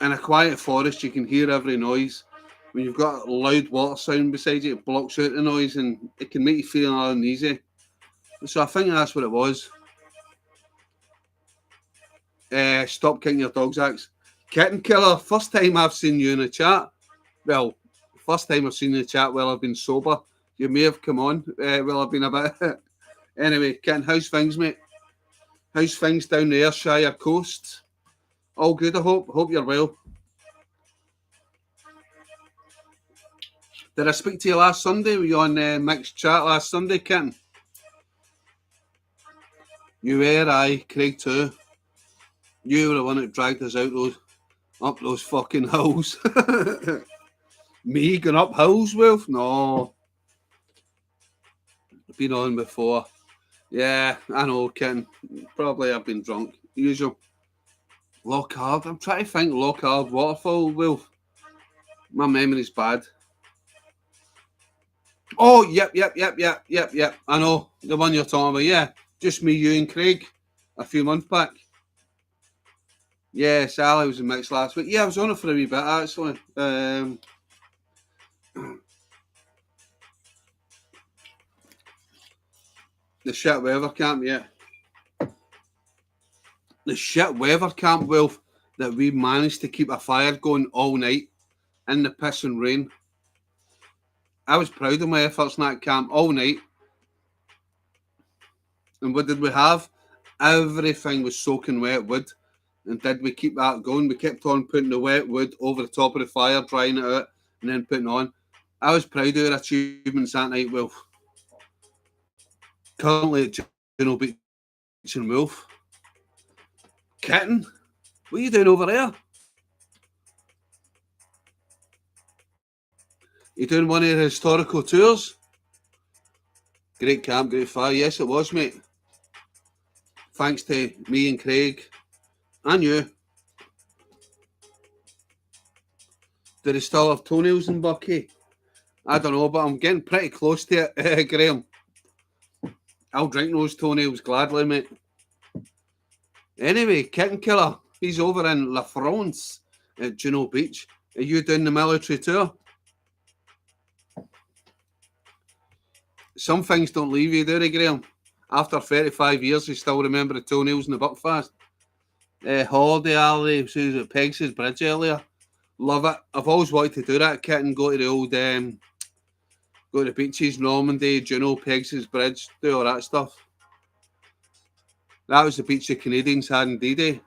In a quiet forest, you can hear every noise. When you've got a loud water sound beside you, it blocks out the noise, and it can make you feel uneasy. So I think that's what it was. Stop kicking your dog's axe. Kitten killer, first time I've seen you in a chat. Well, first time I've seen you in a chat while I've been sober. You may have come on while I've been a bit. Anyway, Kitten, how's things, mate? How's things down the Ayrshire coast? All good, I hope. Hope you're well. Did I speak to you last Sunday? Were you on mixed chat last Sunday, Kitten? You were, aye. Craig too. You were the one that dragged us up those fucking hills. Me going up hills, Wilf? No. Been on before. Yeah, I know, Ken. Probably I've been drunk. Usual. Lockhart. I'm trying to think Lockhart waterfall, Wilf. My memory's bad. Oh, yep. I know. The one you're talking about, yeah. Just me, you and Craig. A few months back. Yeah, Sally was in mix last week. Yeah, I was on it for a wee bit, actually. The shit weather camp, yeah. The shit weather camp, Wilf, that we managed to keep a fire going all night in the piss and rain. I was proud of my efforts in that camp all night. And what did we have? Everything was soaking wet wood. And did we keep that going? We kept on putting the wet wood over the top of the fire, drying it out, and then putting on. I was proud of our achievements that night, Wilf. Currently at Juno Beach and Wolf. Kitten, what are you doing over there? You doing one of the historical tours? Great camp, great fire. Yes, it was, mate. Thanks to me and Craig and you. Do they still have toenails in Bucky? I don't know, but I'm getting pretty close to it, Graham. I'll drink those toenails gladly, mate. Anyway, Kitten Killer, he's over in La France at Juno Beach. Are you doing the military tour? Some things don't leave you, do they, Graham? After 35 years, you still remember the toenails in the Buckfast. Holiday Alley, who was at Pegs' Bridge earlier. Love it. I've always wanted to do that, Kitten. Go to the old, go to the beaches, Normandy, Juno, Pegs' Bridge, do all that stuff. That was the beach the Canadians had in D-Day.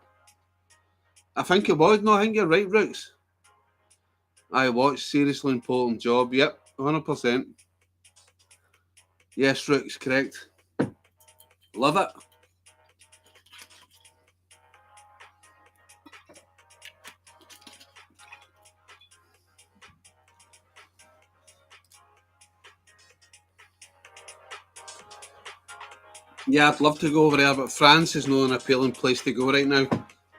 I think it was. No, I think you're right, Rooks. I watched Seriously Important Job. Yep, 100%. Yes, Rooks, correct. Love it. Yeah, I'd love to go over there, but France is not an appealing place to go right now.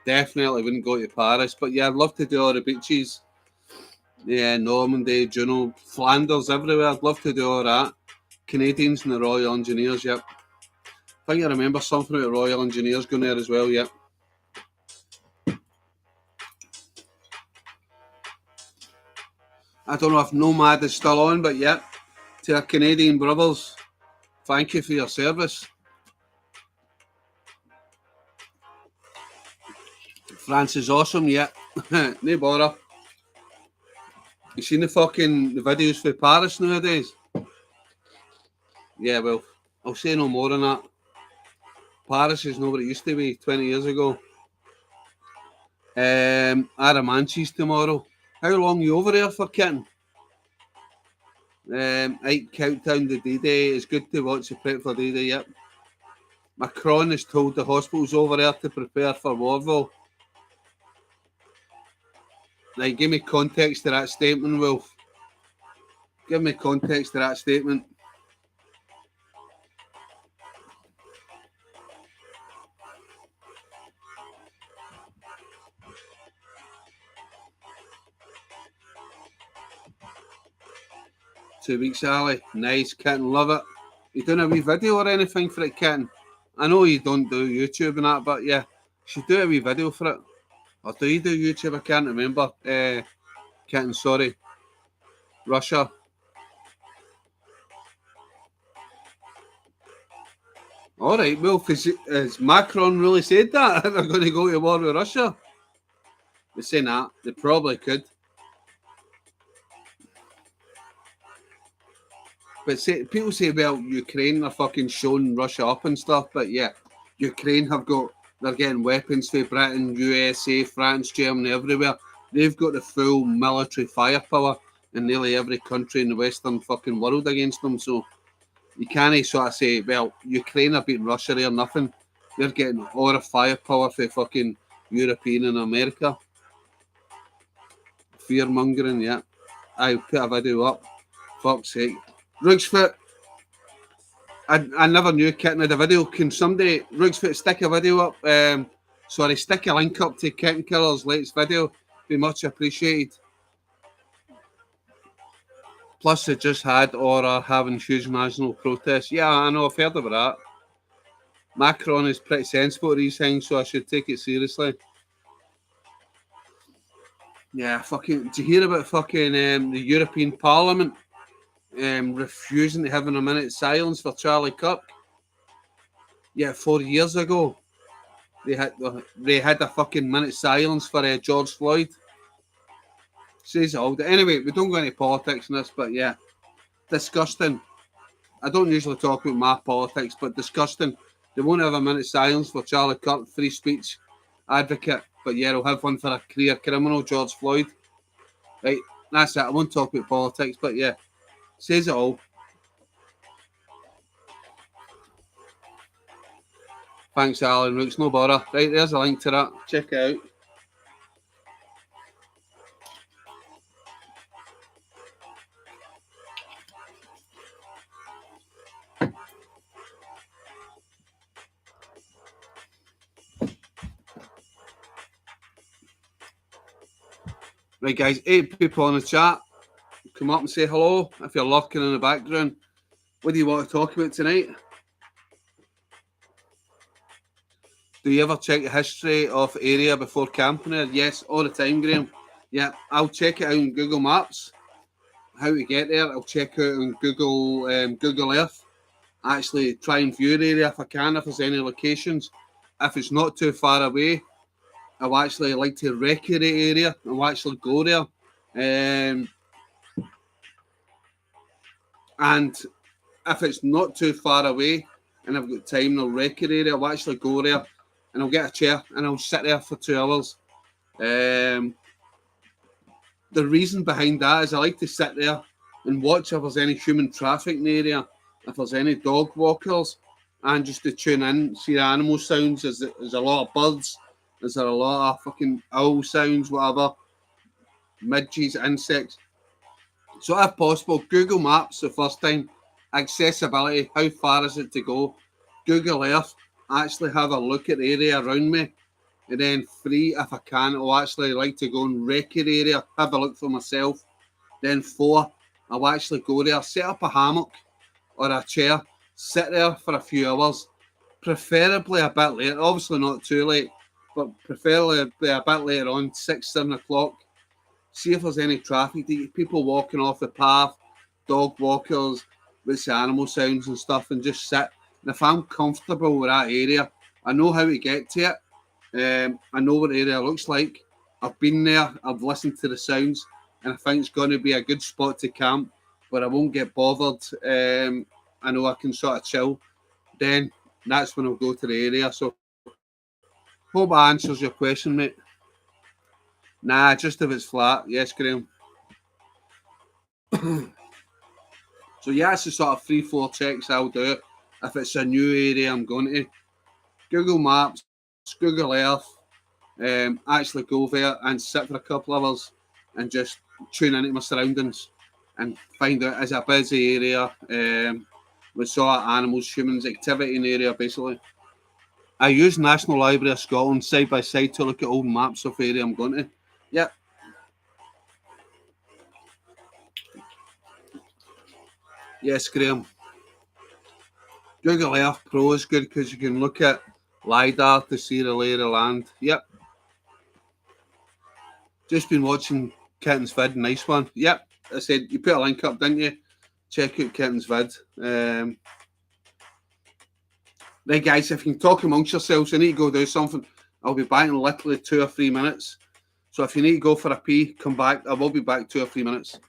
definitely wouldn't go to Paris, but yeah, I'd love to do all the beaches. Yeah, Normandy, Juno, Flanders, everywhere. I'd love to do all that. Canadians and the Royal Engineers, yep. I think I remember something about the Royal Engineers going there as well, yep. I don't know if Nomad is still on, but yep. To our Canadian brothers, thank you for your service. France is awesome, yep. No bother. You seen the videos for Paris nowadays? Yeah, well, I'll say no more than that. Paris is not what it used to be 20 years ago. Aramanches tomorrow. How long are you over there for, kitten? 8 countdown to D-Day. It's good to watch the prep for D-Day, yep. Macron has told the hospitals over there to prepare for Warville. Like, give me context to that statement, Wolf. Give me context to that statement. Two weeks, Ali. Nice, kitten. Love it. You doing a wee video or anything for it, kitten? I know you don't do YouTube and that, but yeah, you should do a wee video for it. Or do you do YouTube? I can't remember. Kitten, sorry. Russia. All right, well, has Macron really said that? They're going to go to war with Russia? They're saying that. They probably could. But people say, well, Ukraine are fucking showing Russia up and stuff. But yeah, Ukraine they're getting weapons from Britain, USA, France, Germany, everywhere. They've got the full military firepower in nearly every country in the Western fucking world against them. So you can't sort of say, well, Ukraine are beating Russia or nothing. They're getting all the firepower for fucking European and America. Fear mongering, yeah. I put a video up. Fuck's sake. Rugsfoot, I never knew Kitten had a video. Can somebody, Rugsfoot, stick a video up? Stick a link up to Kitten Killer's latest video. Be much appreciated. Plus, they just had or are having huge national protests. Yeah, I know, I've heard about that. Macron is pretty sensible to these things, so I should take it seriously. Yeah, fucking, did you hear about fucking the European Parliament refusing to have a minute silence for Charlie Kirk? Yeah, 4 years ago, they had a fucking minute silence for George Floyd. Says it all. Anyway, we don't go into politics in this, but yeah, disgusting. I don't usually talk about my politics, but disgusting. They won't have a minute silence for Charlie Kirk, free speech advocate, but yeah, they'll have one for a career criminal, George Floyd. Right, that's it. I won't talk about politics, but yeah, says it all. Thanks, Alan Rooks. No bother. Right, there's a link to that. Check it out. Right, guys, 8 people on the chat. Come up and say hello if you're lurking in the background. What do you want to talk about tonight? Do you ever check the history of area before camping there? Yes, all the time, Graham. Yeah, I'll check it out on Google Maps. How to get there, I'll check out on Google Earth. Actually, try and view the area if I can, if there's any locations. If it's not too far away, I'll actually like to recreate the area. I'll actually go there. And if it's not too far away and I've got time and I'll recreate it, I'll actually go there and I'll get a chair and I'll sit there for 2 hours. The reason behind that is I like to sit there and watch if there's any human traffic in the area, if there's any dog walkers, and just to tune in, see the animal sounds. There's a lot of birds. There's a lot of fucking owl sounds, whatever, midges, insects. So if possible, Google Maps the first time. Accessibility, how far is it to go? Google Earth, actually have a look at the area around me. And then 3, if I can, I'll actually like to go and wreck your area, have a look for myself. Then 4, I'll actually go there, set up a hammock or a chair, sit there for a few hours, preferably a bit later, obviously not too late, but preferably a bit later on, 6, 7 o'clock. See if there's any traffic, people walking off the path, dog walkers, with the animal sounds and stuff, and just sit. And if I'm comfortable with that area, I know how to get to it. I know what the area looks like. I've been there, I've listened to the sounds, and I think it's going to be a good spot to camp where I won't get bothered. I know I can sort of chill. Then that's when I'll go to the area. So, hope that answers your question, mate. Nah, just if it's flat. Yes, Graham. So, yeah, it's the sort of 3-4 checks I'll do if it's a new area I'm going to. Google Maps, Google Earth, actually go there and sit for a couple of hours and just tune into my surroundings and find out is it a busy area with sort of animals, humans, activity in the area basically. I use National Library of Scotland side by side to look at old maps of the area I'm going to. Yep. Yes, Graham. Google Earth Pro is good because you can look at LiDAR to see the lay of the land. Yep. Just been watching Kitten's vid, nice one. Yep. I said you put a link up, didn't you? Check out Kitten's vid. Right, guys, if you can talk amongst yourselves, you need to go do something. I'll be back in literally 2 or 3 minutes. So if you need to go for a pee, come back. I will be back 2 or 3 minutes.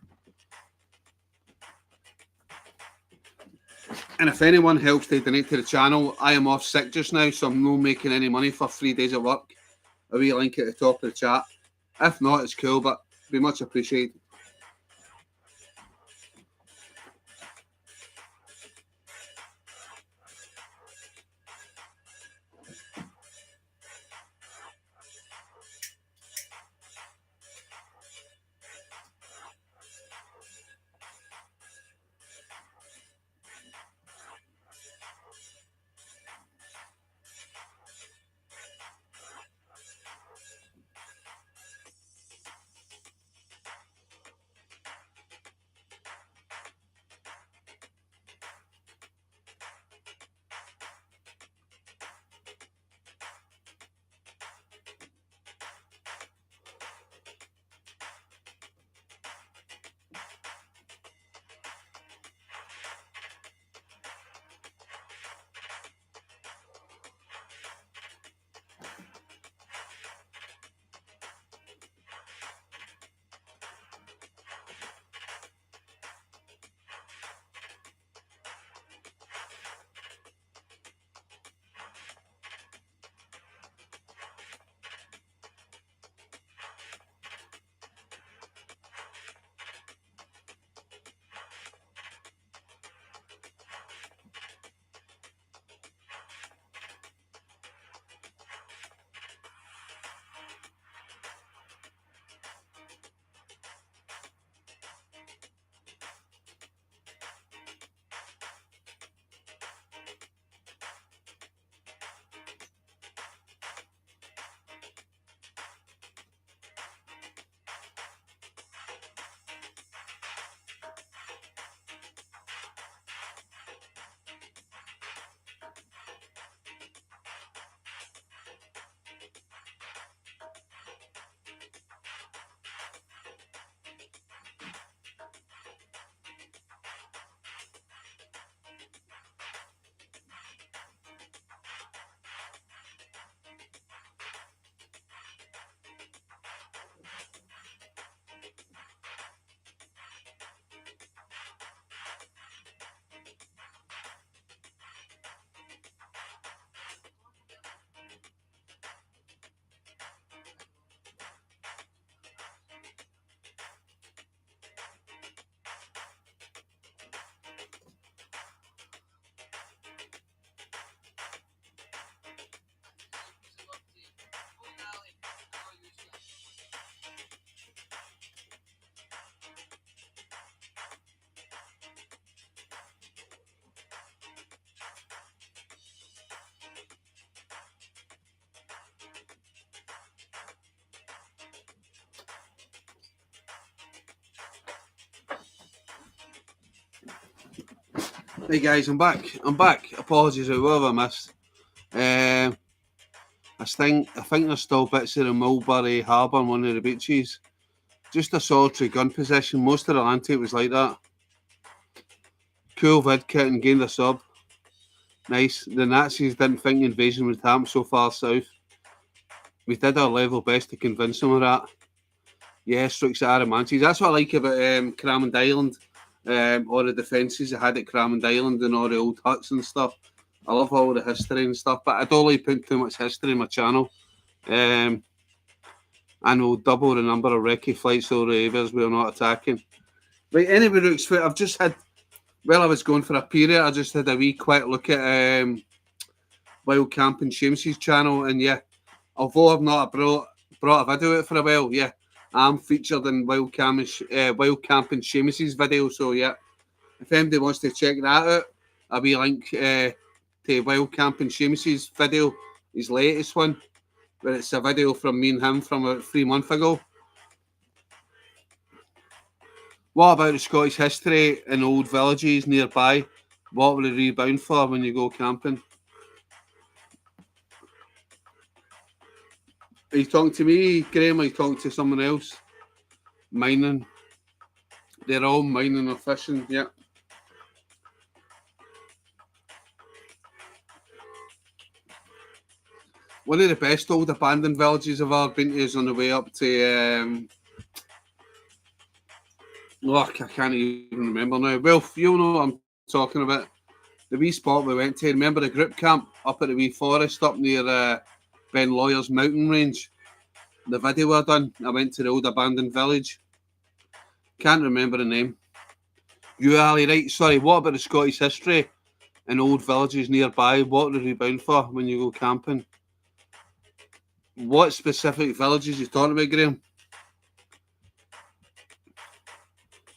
And if anyone helps to donate to the channel, I am off sick just now, so I'm not making any money for 3 days at work. A wee link at the top of the chat. If not, it's cool, but be much appreciated. Hey guys, I'm back. Apologies for whatever I missed. I think there's still bits of the Mulberry Harbour on one of the beaches. Just a solitary gun possession. Most of the Atlantic was like that. Cool vid kit and gained a sub. Nice. The Nazis didn't think the invasion would happen so far south. We did our level best to convince them of that. Yeah, strikes at Aramantes. That's what I like about Cramond Island. All the defences they had at Cramond Island and all the old huts and stuff. I love all the history and stuff, but I don't like putting too much history in my channel. And we'll double the number of recce flights over the areas we're not attacking. Right, anyway, Rooks, I've just had, while I was going for a period, I just had a wee quick look at Wild Camping Seamus's channel, and yeah, although I've not brought a video out for a while, yeah, I'm featured in Wild Camping Seamus's video, so yeah, if anybody wants to check that out, a wee link to Wild Camping Seamus's video, his latest one, where it's a video from me and him from about 3 months ago. What about the Scottish history and old villages nearby? What will they rebound for when you go camping? Are you talking to me, Graham, or are you talking to someone else? Mining. They're all mining or fishing, yeah. One of the best old abandoned villages I've ever been to is on the way up to... I can't even remember now. Well, you know what I'm talking about. The wee spot we went to. Remember the group camp up at the wee forest up near Ben Lawyer's mountain range? The video I done, I went to the old abandoned village. Can't remember the name. You, Ali, right? Sorry, what about the Scottish history and old villages nearby? What are they rebound for when you go camping? What specific villages are you talking about, Graham?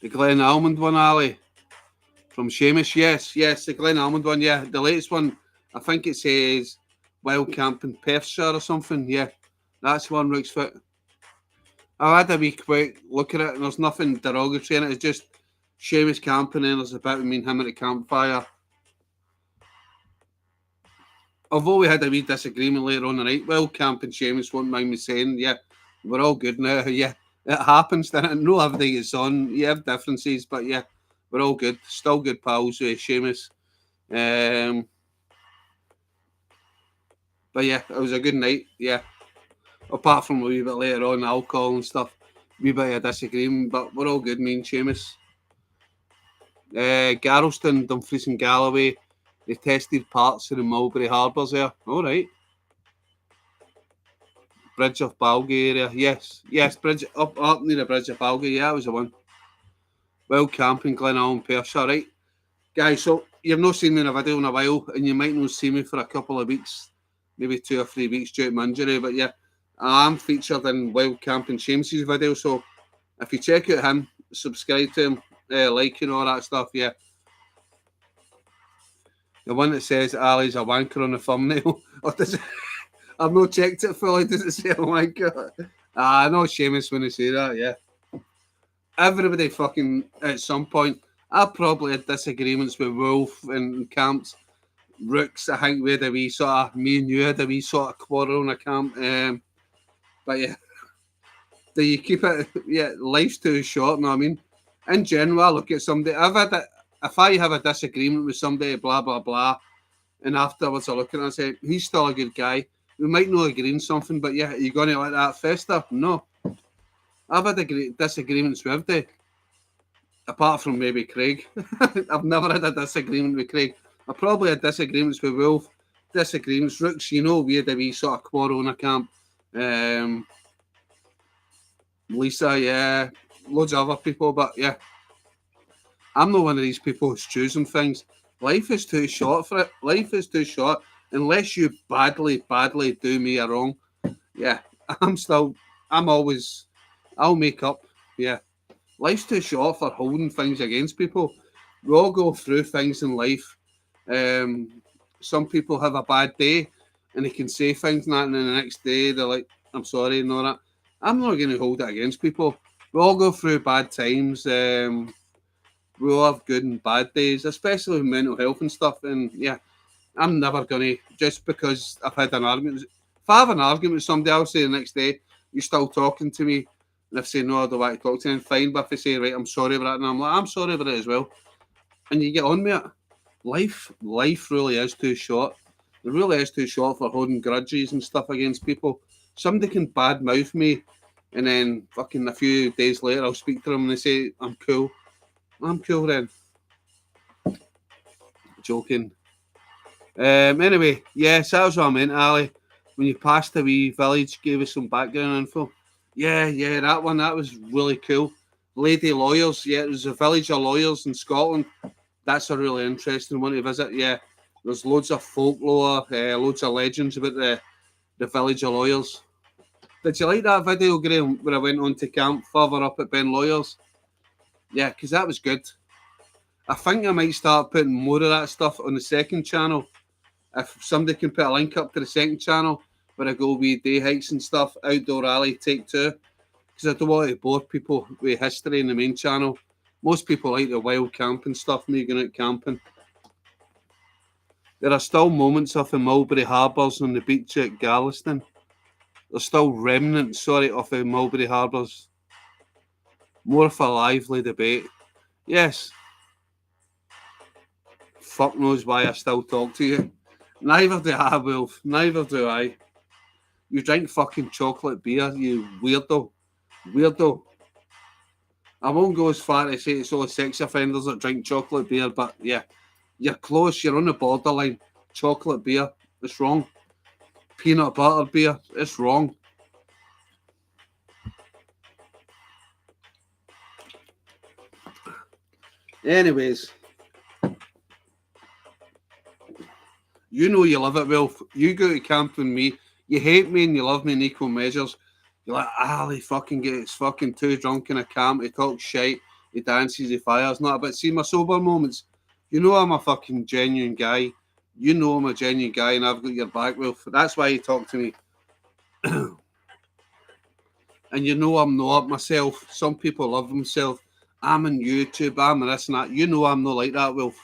The Glen Almond one, Ali? From Seamus, yes, the Glen Almond one, yeah. The latest one, I think it says Wild Camping Perthshire or something, yeah. That's one Rook's Foot. I had a wee quick look at it, and there's nothing derogatory in it. It's just Seamus camping, and there's a bit of me and him at the campfire. Although we had a wee disagreement later on the night, Wild Camping Seamus won't mind me saying, yeah, we're all good now, yeah. It happens, doesn't it? No, everything is on. You have differences, but yeah, we're all good. Still good pals with Seamus. But yeah, it was a good night, yeah. Apart from a wee bit later on, alcohol and stuff. Wee bit of disagreement, but we're all good, me and Seamus. Garrelston, Dumfries and Galloway, they tested parts of the Mulberry Harbours there. All right. Bridge of Balgie area. Yes, bridge up near the Bridge of Balgie. Yeah, that was the one. Wild Camping, Glenalmond, Perthshire, right? Guys, so you've not seen me in a video in a while, and you might not see me for a couple of weeks, maybe 2 or 3 weeks due to my injury, but yeah, I'm featured in Wild Camping Seamus's video, so if you check out him, subscribe to him, like and all that stuff, yeah. The one that says Ali's a wanker on the thumbnail, or does it? I've not checked it fully. Does it say a wanker? I know Seamus when they say that, yeah. Everybody fucking, at some point, I probably had disagreements with Wolf and camps. Rooks, I think we had a wee sort of, me and you had a wee sort of quarrel in a camp. But yeah, do you keep it? Yeah, life's too short, you know what I mean? In general, I look at somebody, if I have a disagreement with somebody, blah, blah, blah, and afterwards I look at it and I say, he's still a good guy. We might not agree on something, but yeah, are you going to let that fester? No. I've had disagreements with everybody, apart from maybe Craig. I've never had a disagreement with Craig. I probably had disagreements with Wolf, disagreements, Rooks, you know, we had a wee sort of quarrel in a camp. Lisa, yeah, loads of other people, but yeah, I'm not one of these people who's choosing things. Life is too short for it. Life is too short. Unless you badly do me a wrong, yeah, I'll make up. Yeah, life's too short for holding things against people. We all go through things in life. Some people have a bad day and they can say things and that, and then the next day they're like, I'm sorry and all that. I'm not going to hold it against people. We all go through bad times. We all have good and bad days, especially with mental health and stuff. And yeah, I'm never gonna, just because I've had an argument. If I have an argument with somebody, I'll say the next day, "You still talking to me?" And if they say no, I don't want to talk to them, fine. But if they say, right, I'm sorry about it, and I'm like, I'm sorry about it as well, and you get on with it. Life really is too short. It really is too short for holding grudges and stuff against people. Somebody can badmouth me, and then fucking a few days later, I'll speak to them and they say, I'm cool. I'm cool then. Joking. Anyway, yes, that was what I meant, Ali. When you passed the wee village, gave us some background info. Yeah, that one, that was really cool. Lady Lawyers, yeah, it was a village of lawyers in Scotland. That's a really interesting one to visit, yeah. There's loads of folklore, loads of legends about the village of lawyers. Did you like that video, Graham, where I went on to camp further up at Ben Lawyers? Yeah, because that was good. I think I might start putting more of that stuff on the second channel. If somebody can put a link up to the second channel where I go with day hikes and stuff, outdoor alley take two, because I don't want to bore people with history in the main channel. Most people like the wild camping stuff, me going out camping. There are still moments of the Mulberry Harbours on the beach at Galveston. There's still remnants, of the Mulberry Harbours. More of a lively debate. Yes. Fuck knows why I still talk to you. Neither do I, Wolf. Neither do I. You drink fucking chocolate beer, you weirdo. Weirdo. I won't go as far to say it's all sex offenders that drink chocolate beer, but yeah, you're close. You're on the borderline. Chocolate beer, it's wrong. Peanut butter beer, it's wrong. Anyways, you know you love it, Wolf. You go to camp with me. You hate me and you love me in equal measures. You're like, Ali fucking gets fucking too drunk in a camp. He talks shit. He dances. He fires. Not but see my sober moments. You know I'm a fucking genuine guy. You know I'm a genuine guy, and I've got your back, Wolf. That's why you talk to me. And you know I'm not myself. Some people love themselves. I'm on YouTube. I'm this and that. You know I'm not like that, Wolf.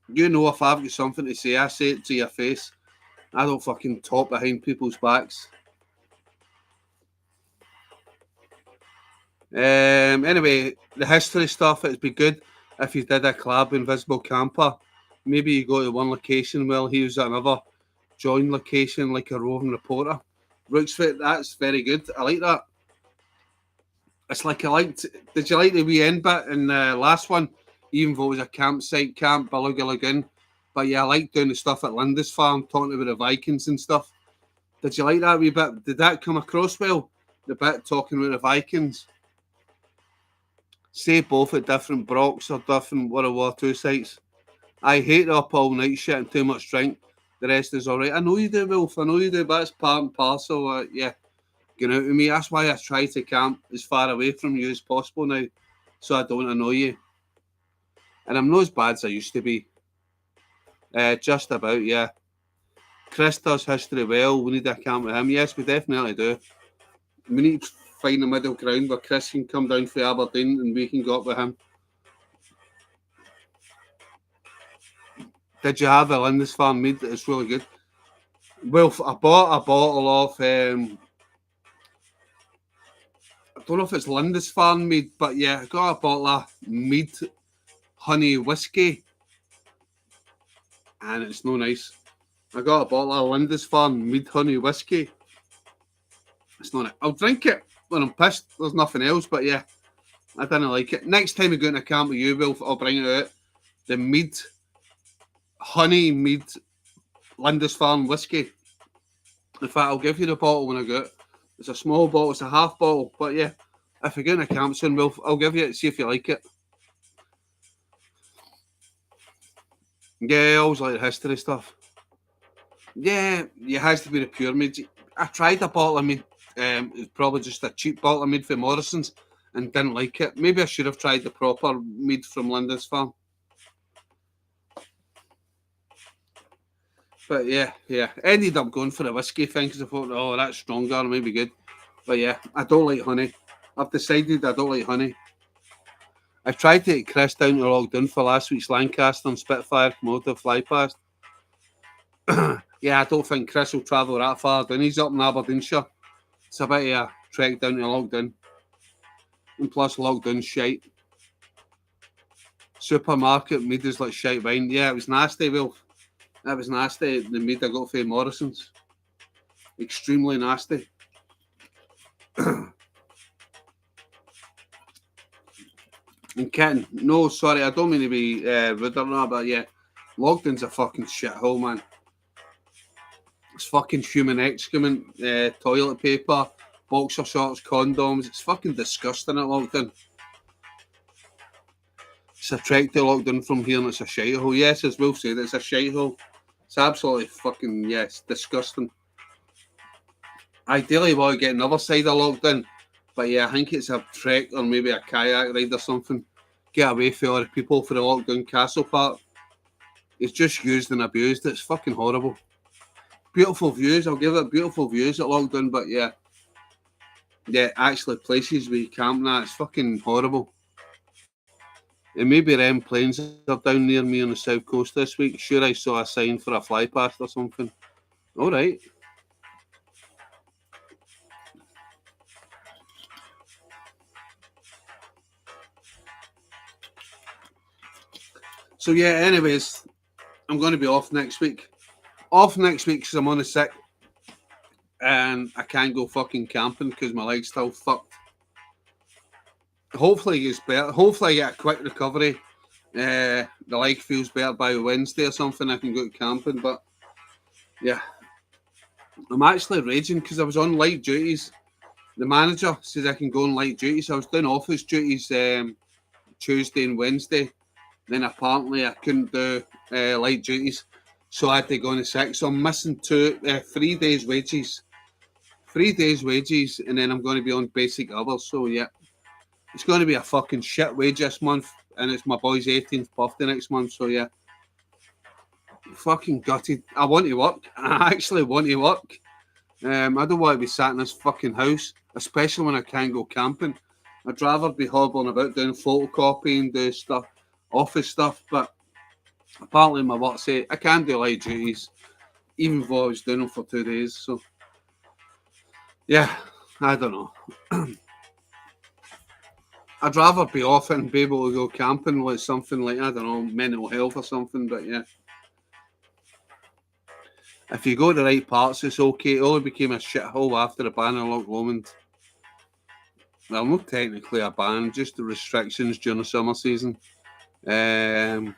You know if I've got something to say, I say it to your face. I don't fucking talk behind people's backs. Anyway, the history stuff, it'd be good if you did a collab Invisible Camper. Maybe you go to one location while he was at another. Join location like a roving reporter. Rooksfoot, that's very good. I like that. It's like I liked. Did you like the wee end bit in the last one? Even though it was a campsite, Camp Beluga Lagoon. But yeah, I like doing the stuff at Lindisfarne, talking about the Vikings and stuff. Did you like that wee bit? Did that come across well? The bit talking about the Vikings? Say both at different Brocks or different World War II sites. I hate the up all night shit and too much drink. The rest is alright. I know you do, Wolf. I know you do, but it's part and parcel. Yeah, get out with me. That's why I try to camp as far away from you as possible now, so I don't annoy you. And I'm not as bad as I used to be. Just about, yeah. Chris does history well. We need a camp with him. Yes, we definitely do. We need to find a middle ground where Chris can come down from Aberdeen and we can go up with him. Did you have a Lindisfarne mead? It's really good. Well, I bought a bottle of, I don't know if it's Lindisfarne mead, but yeah, I got a bottle of mead honey whiskey, and it's no nice. I got a bottle of Lindisfarne mead honey whiskey. It's not. I'll drink it when I'm pissed. There's nothing else, but yeah, I didn't like it. Next time we go in a camp with you, Wilf, I'll bring it out. The mead, honey mead, Lindisfarne whiskey. In fact, I'll give you the bottle when I go it. It's a small bottle. It's a half bottle, but yeah, if we go in a camp soon, Wilf, I'll give you it. See if you like it. Yeah, I always like the history stuff. Yeah, it has to be the pure mead. I tried a bottle of mead. It was probably just a cheap bottle of mead from Morrison's and didn't like it. Maybe I should have tried the proper mead from Lindisfarne. But yeah. Ended up going for the whiskey thing because I thought, oh, that's stronger, maybe good. But yeah, I don't like honey. I've decided I don't like honey. I've tried to get Chris down to Lockdown for last week's Lancaster and Spitfire Motor fly past. Yeah, I don't think Chris will travel that far down. He's up in Aberdeenshire. It's a bit of a trek down to Lockdown. And plus Lockdown shite. Supermarket made us like shite wine. Yeah, it was nasty, Will. That was nasty. The mead I got from Morrison's. Extremely nasty. And Ken, no, sorry, I don't mean to be rude or not, but yeah, Lockdown's a fucking shithole, man. It's fucking human excrement, toilet paper, boxer shorts, condoms. It's fucking disgusting at Lockdown. It's a trek to Lockdown from here and it's a shithole. Yes, as Will said, it's a shithole. It's absolutely fucking, yes, disgusting. Ideally, I want to get another side of Lockdown. But yeah, I think it's a trek or maybe a kayak ride or something. Get away from all the people for the Lockdown Castle Park. It's just used and abused. It's fucking horrible. Beautiful views. I'll give it beautiful views at Lockdown, but yeah. Yeah, actually places where you camp now, it's fucking horrible. And maybe them planes are down near me on the south coast this week. Sure, I saw a sign for a fly past or something. All right. So yeah, anyways, I'm going to be off next week. Off next week because I'm on the sick. And I can't go fucking camping because my leg's still fucked. Hopefully it's better. Hopefully I get a quick recovery. The leg feels better by Wednesday or something. I can go camping, but yeah, I'm actually raging because I was on light duties. The manager says I can go on light duties. I was doing office duties Tuesday and Wednesday. Then apparently I couldn't do light duties, so I had to go on the sick. So I'm missing 3 days wages. 3 days wages, and then I'm going to be on basic hours. So yeah, it's going to be a fucking shit wage this month, and it's my boy's 18th birthday next month. So yeah, fucking gutted. I want to work. I actually want to work. I don't want to be sat in this fucking house, especially when I can't go camping. I'd rather be hobbling about doing photocopying, do stuff, office stuff. But apparently my work say I can do light duties, even though I was doing them for 2 days. So yeah, I don't know. I'd rather be off and be able to go camping with something like, I don't know, mental health or something, but yeah. If you go to the right parts, it's okay. It only became a shithole after the ban of Loch Lomond. Well, not technically a ban, just the restrictions during the summer season. What have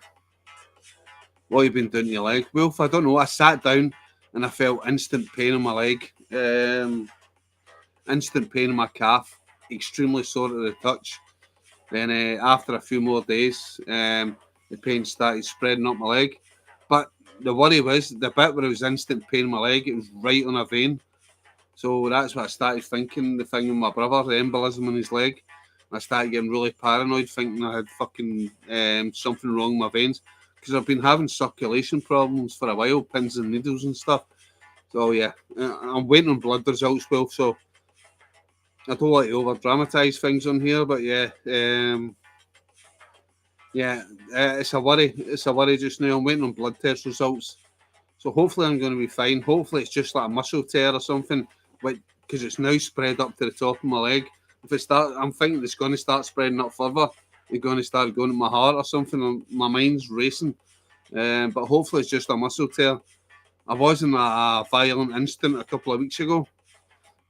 you been doing to your leg? Wolf, I don't know. I sat down and I felt instant pain in my leg. Instant pain in my calf. Extremely sore to the touch. Then after a few more days, the pain started spreading up my leg. But the worry was, the bit where it was instant pain in my leg, it was right on a vein. So that's what I started thinking, the thing with my brother, the embolism in his leg. I started getting really paranoid, thinking I had fucking something wrong with my veins. Because I've been having circulation problems for a while, pins and needles and stuff. So yeah, I'm waiting on blood results, well, so I don't like to over dramatise things on here, but yeah, it's a worry. It's a worry just now. I'm waiting on blood test results, so hopefully I'm going to be fine. Hopefully it's just like a muscle tear or something, because it's now spread up to the top of my leg. If it start, I'm thinking it's going to start spreading up further. It's going to start going to my heart or something. And my mind's racing, but hopefully it's just a muscle tear. I was in a violent incident a couple of weeks ago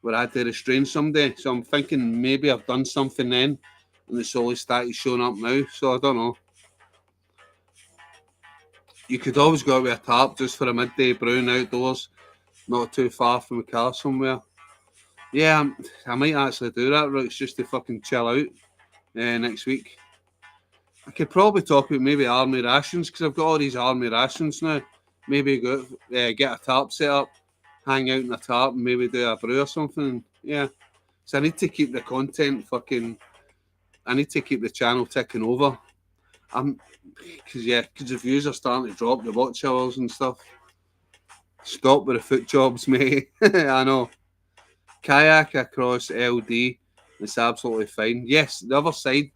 where I had to restrain somebody. So I'm thinking maybe I've done something then and it's only started showing up now. So I don't know. You could always go out with a tarp just for a midday brown outdoors, not too far from the car somewhere. Yeah, I might actually do that, Rooks, just to fucking chill out next week. I could probably talk about maybe army rations because I've got all these army rations now. Maybe go get a tarp set up, hang out in a tarp, and maybe do a brew or something. Yeah. So I need to keep the content I need to keep the channel ticking over. Because the views are starting to drop, the watch hours and stuff. Stop with the foot jobs, mate. I know. Kayak across LD, it's absolutely fine. Yes, the other side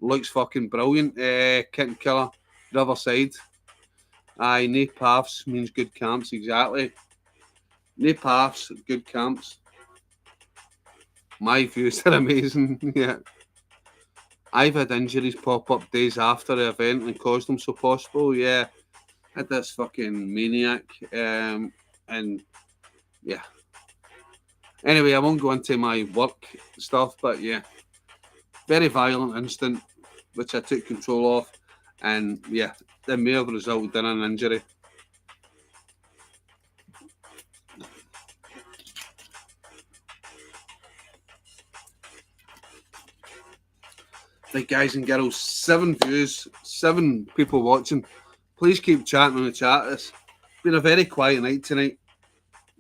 Looks fucking brilliant. Kit Killer, Riverside. Aye, nae paths means good camps, exactly. Nae paths, good camps. My views are amazing, yeah. I've had injuries pop up days after the event and caused them so possible, yeah. Had this fucking maniac, and yeah. Anyway, I won't go into my work stuff, but yeah. Very violent incident, which I took control of, and yeah, it may have resulted in an injury. Right, guys and girls, 7 views, 7 people watching. Please keep chatting on the chat. It's been a very quiet night tonight.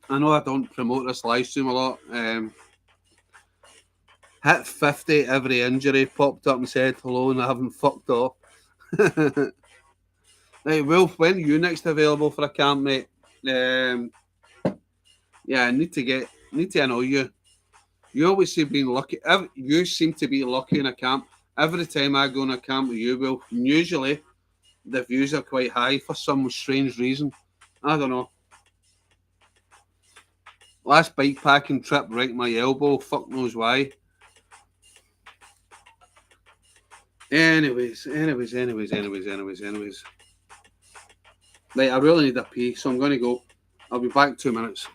I know I don't promote this live stream a lot. Hit 50, every injury popped up and said hello, and I haven't fucked off. Right, Wolf, when are you next available for a camp, mate? Yeah, I need to know you. You always seem being lucky. You seem to be lucky in a camp. Every time I go on a camp with you, Wolf, and usually the views are quite high for some strange reason. I don't know. Last bike packing trip, right my elbow. Fuck knows why. Anyways. Right, I really need a pee, so I'm going to go. I'll be back 2 minutes.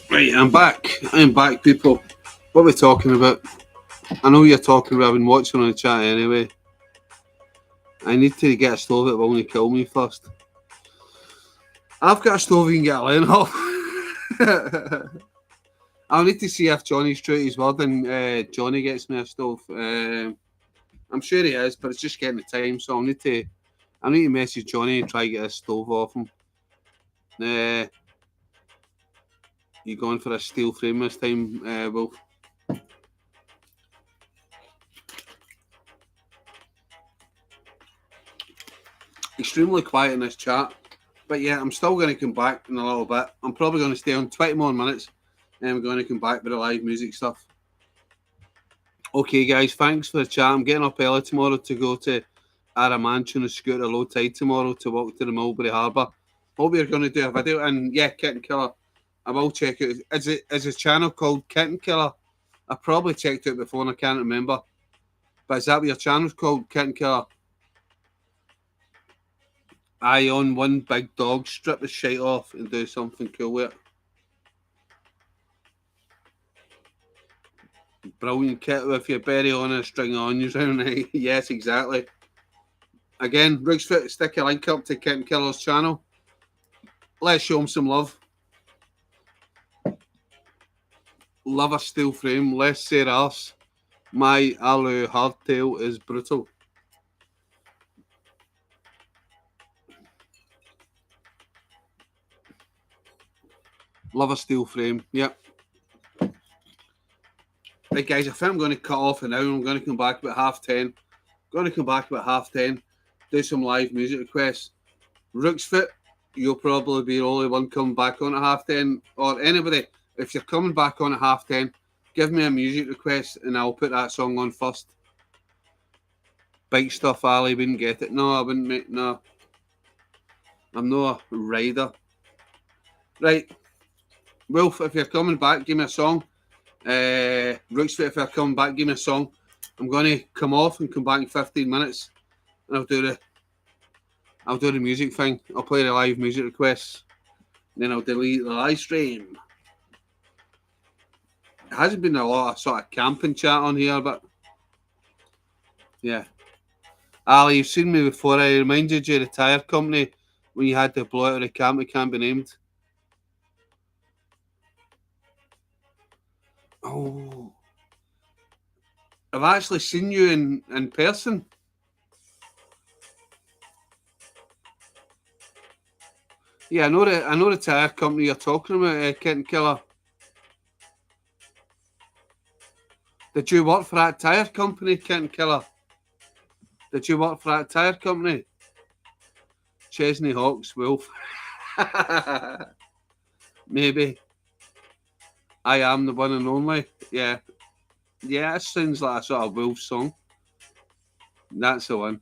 Right, I'm back. I'm back, people. What are we talking about? I know you're talking about. I've been watching on the chat anyway. I need to get a stove that will only kill me first. I've got a stove you can get a line off. I'll need to see if Johnny's true to his word and Johnny gets me a stove. I'm sure he is, but it's just getting the time, so I need to message Johnny and try to get a stove off him. You going for a steel frame this time, Wolf? Extremely quiet in this chat, but yeah, I'm still going to come back in a little bit. I'm probably going to stay on 20 more minutes, and I'm going to come back with the live music stuff. Okay, guys, thanks for the chat. I'm getting up early tomorrow to go to Aramanch on a scooter low tide tomorrow to walk to the Mulberry Harbour. Hope you're going to do a video, and yeah, Kitten Killer, I will check it. Is a channel called Kitten Killer? I probably checked it before and I can't remember. But is that what your channel's called, Kitten Killer? I own one big dog, strip the shite off and do something cool with it. Brilliant kit with your berry on and a string of onions around it. Yes, exactly. Again, Rigsfoot, stick a link up to Kitten Killer's channel. Let's show him some love. Love a steel frame, less say arse. My alu hardtail is brutal. Love a steel frame, yep. Right, guys, I think I'm going to cut off now. I'm going to come back about 10:30. Do some live music requests. Rooksfoot, you'll probably be the only one coming back on at 10:30. Or anybody, if you're coming back on at 10:30, give me a music request and I'll put that song on first. Bike stuff, Ali wouldn't get it. No, I wouldn't, mate. No. I'm not a rider. Right. Wolf, if you're coming back, give me a song. Rooksfoot, if you're coming back, give me a song. I'm going to come off and come back in 15 minutes. And I'll do the music thing. I'll play the live music requests. Then I'll delete the live stream. It hasn't been a lot of sort of camping chat on here, but yeah. Ali, you've seen me before. I reminded you of the tyre company when you had to blow out of the camp. It can't be named. Oh. I've actually seen you in person. Yeah, I know the tyre company you're talking about, Kitten Killer. Did you work for that tyre company, Kitten Killer? Did you work for that tyre company? Chesney Hawks, Wolf. Maybe. I am the one and only. Yeah. Yeah, it sounds like a sort of Wolf song. That's the one.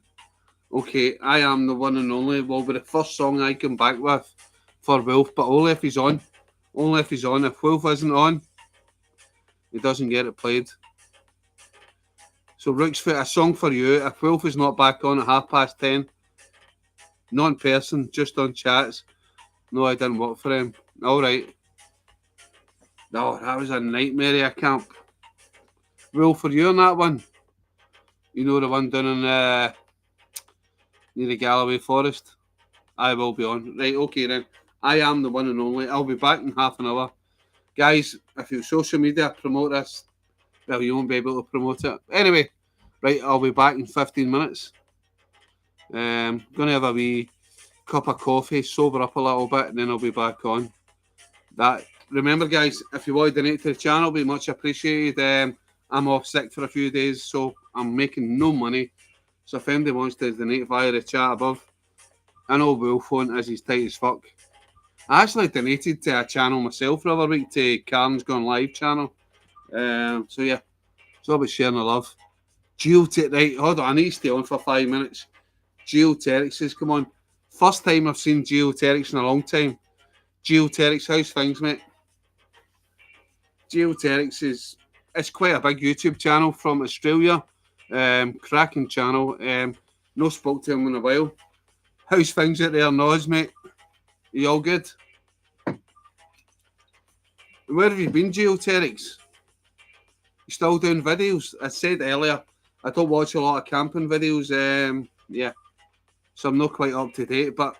Okay, I am the one and only will be the first song I come back with for Wolf, but only if he's on. Only if he's on. If Wolf isn't on, he doesn't get it played. So Rooksfoot, a song for you. If Wolf is not back on at 10:30, not in person, just on chats. No, I didn't work for him. All right. No, that was a nightmare of a camp. Wolf, for you on that one. You know the one down in near the Galloway Forest. I will be on. Right, okay then. I am the one and only. I'll be back in half an hour. Guys, if you social media promote this, well, you won't be able to promote it. Anyway, right, I'll be back in 15 minutes. Gonna have a wee cup of coffee, sober up a little bit, and then I'll be back on. That remember, guys, if you want to donate to the channel, be much appreciated. I'm off sick for a few days, so I'm making no money. So if anybody wants to donate via the chat above, I know Wolf won't, as he's tight as fuck. I actually donated to a channel myself the other week, to Karen's Gone Live channel. So yeah, it's all about sharing the love. Right, hold on, I need to stay on for 5 minutes. Geoterics says, come on. First time I've seen Geoterics in a long time. Geoterics, how's things, mate? Geoterics it's quite a big YouTube channel from Australia. Cracking channel. No spoke to him in a while. How's things out there, Noz, mate? Are you all good? Where have you been, Geoterics? You still doing videos? I said earlier, I don't watch a lot of camping videos. Yeah, so I'm not quite up to date. But